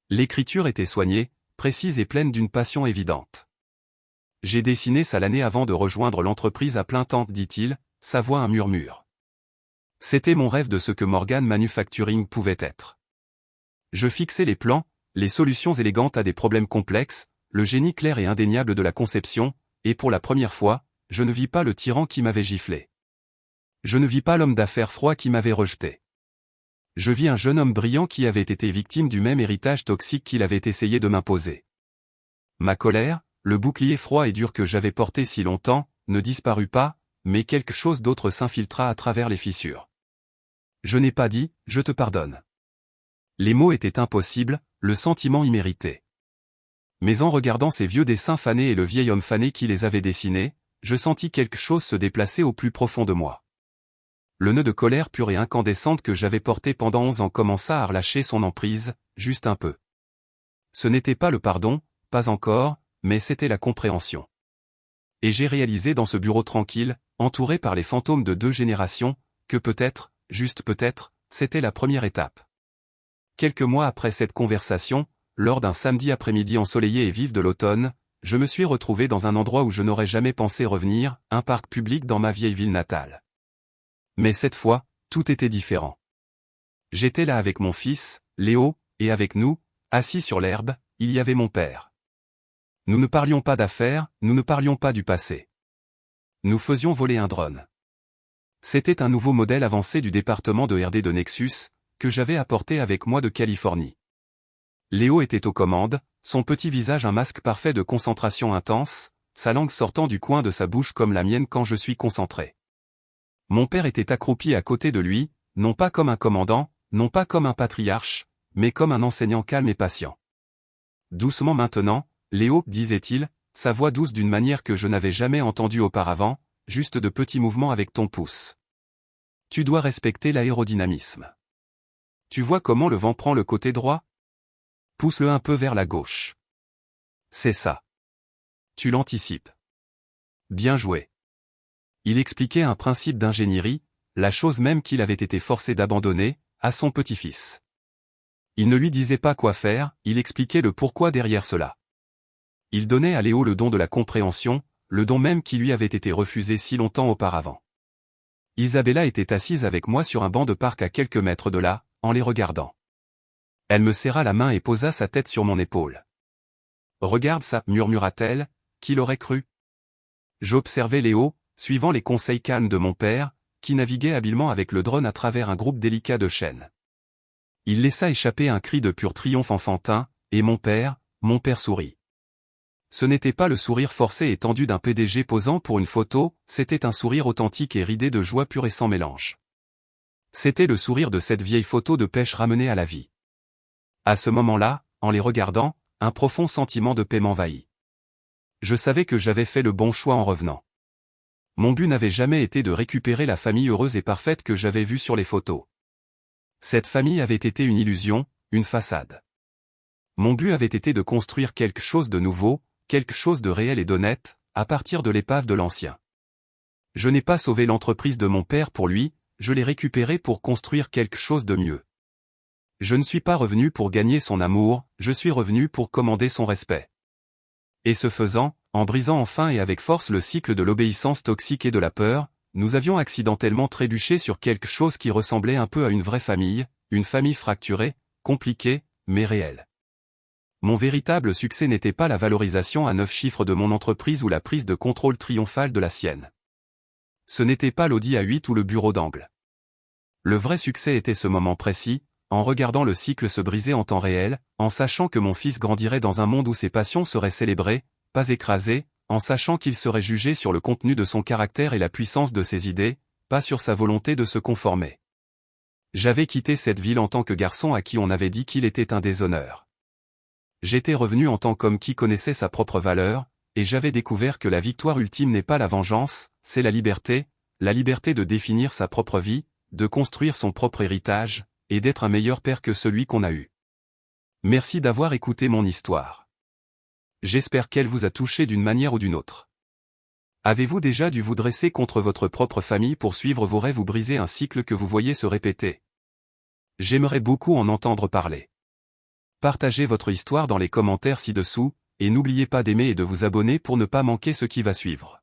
L'écriture était soignée, précise et pleine d'une passion évidente. J'ai dessiné ça l'année avant de rejoindre l'entreprise à plein temps, dit-il, sa voix un murmure. C'était mon rêve de ce que Morgan Manufacturing pouvait être. Je fixais les plans, les solutions élégantes à des problèmes complexes, le génie clair et indéniable de la conception, et pour la première fois, je ne vis pas le tyran qui m'avait giflé. Je ne vis pas l'homme d'affaires froid qui m'avait rejeté. Je vis un jeune homme brillant qui avait été victime du même héritage toxique qu'il avait essayé de m'imposer. Ma colère, le bouclier froid et dur que j'avais porté si longtemps, ne disparut pas, mais quelque chose d'autre s'infiltra à travers les fissures. Je n'ai pas dit « je te pardonne ». Les mots étaient impossibles, le sentiment immérité. Mais en regardant ces vieux dessins fanés et le vieil homme fané qui les avait dessinés, je sentis quelque chose se déplacer au plus profond de moi. Le nœud de colère pure et incandescente que j'avais porté pendant 11 ans commença à relâcher son emprise, juste un peu. Ce n'était pas le pardon, pas encore, mais c'était la compréhension. Et j'ai réalisé dans ce bureau tranquille, entouré par les fantômes de 2 générations, que peut-être, juste peut-être, c'était la première étape. Quelques mois après cette conversation, lors d'un samedi après-midi ensoleillé et vif de l'automne, je me suis retrouvé dans un endroit où je n'aurais jamais pensé revenir, un parc public dans ma vieille ville natale. Mais cette fois, tout était différent. J'étais là avec mon fils, Léo, et avec nous, assis sur l'herbe, il y avait mon père. Nous ne parlions pas d'affaires, nous ne parlions pas du passé. Nous faisions voler un drone. C'était un nouveau modèle avancé du département de R&D de Nexus, que j'avais apporté avec moi de Californie. Léo était aux commandes, son petit visage un masque parfait de concentration intense, sa langue sortant du coin de sa bouche comme la mienne quand je suis concentré. Mon père était accroupi à côté de lui, non pas comme un commandant, non pas comme un patriarche, mais comme un enseignant calme et patient. Doucement maintenant, Léo, disait-il, sa voix douce d'une manière que je n'avais jamais entendue auparavant, juste de petits mouvements avec ton pouce. Tu dois respecter l'aérodynamisme. Tu vois comment le vent prend le côté droit? Pousse-le un peu vers la gauche. C'est ça. Tu l'anticipes. Bien joué. Il expliquait un principe d'ingénierie, la chose même qu'il avait été forcé d'abandonner, à son petit-fils. Il ne lui disait pas quoi faire, il expliquait le pourquoi derrière cela. Il donnait à Léo le don de la compréhension, le don même qui lui avait été refusé si longtemps auparavant. Isabella était assise avec moi sur un banc de parc à quelques mètres de là, en les regardant. Elle me serra la main et posa sa tête sur mon épaule. « Regarde ça, murmura-t-elle, qui l'aurait cru ?» J'observais Léo, suivant les conseils calmes de mon père, qui naviguait habilement avec le drone à travers un groupe délicat de chênes. Il laissa échapper un cri de pur triomphe enfantin, et mon père sourit. Ce n'était pas le sourire forcé et tendu d'un PDG posant pour une photo, c'était un sourire authentique et ridé de joie pure et sans mélange. C'était le sourire de cette vieille photo de pêche ramenée à la vie. À ce moment-là, en les regardant, un profond sentiment de paix m'envahit. Je savais que j'avais fait le bon choix en revenant. Mon but n'avait jamais été de récupérer la famille heureuse et parfaite que j'avais vue sur les photos. Cette famille avait été une illusion, une façade. Mon but avait été de construire quelque chose de nouveau, quelque chose de réel et d'honnête, à partir de l'épave de l'ancien. Je n'ai pas sauvé l'entreprise de mon père pour lui, je l'ai récupérée pour construire quelque chose de mieux. Je ne suis pas revenu pour gagner son amour, je suis revenu pour commander son respect. Et ce faisant, en brisant enfin et avec force le cycle de l'obéissance toxique et de la peur, nous avions accidentellement trébuché sur quelque chose qui ressemblait un peu à une vraie famille, une famille fracturée, compliquée, mais réelle. Mon véritable succès n'était pas la valorisation à 9 chiffres de mon entreprise ou la prise de contrôle triomphale de la sienne. Ce n'était pas l'Audi A8 ou le bureau d'angle. Le vrai succès était ce moment précis, en regardant le cycle se briser en temps réel, en sachant que mon fils grandirait dans un monde où ses passions seraient célébrées, pas écrasées, en sachant qu'il serait jugé sur le contenu de son caractère et la puissance de ses idées, pas sur sa volonté de se conformer. J'avais quitté cette ville en tant que garçon à qui on avait dit qu'il était un déshonneur. J'étais revenu en tant qu'homme qui connaissait sa propre valeur, et j'avais découvert que la victoire ultime n'est pas la vengeance, c'est la liberté de définir sa propre vie, de construire son propre héritage, et d'être un meilleur père que celui qu'on a eu. Merci d'avoir écouté mon histoire. J'espère qu'elle vous a touché d'une manière ou d'une autre. Avez-vous déjà dû vous dresser contre votre propre famille pour suivre vos rêves ou briser un cycle que vous voyez se répéter? J'aimerais beaucoup en entendre parler. Partagez votre histoire dans les commentaires ci-dessous, et n'oubliez pas d'aimer et de vous abonner pour ne pas manquer ce qui va suivre.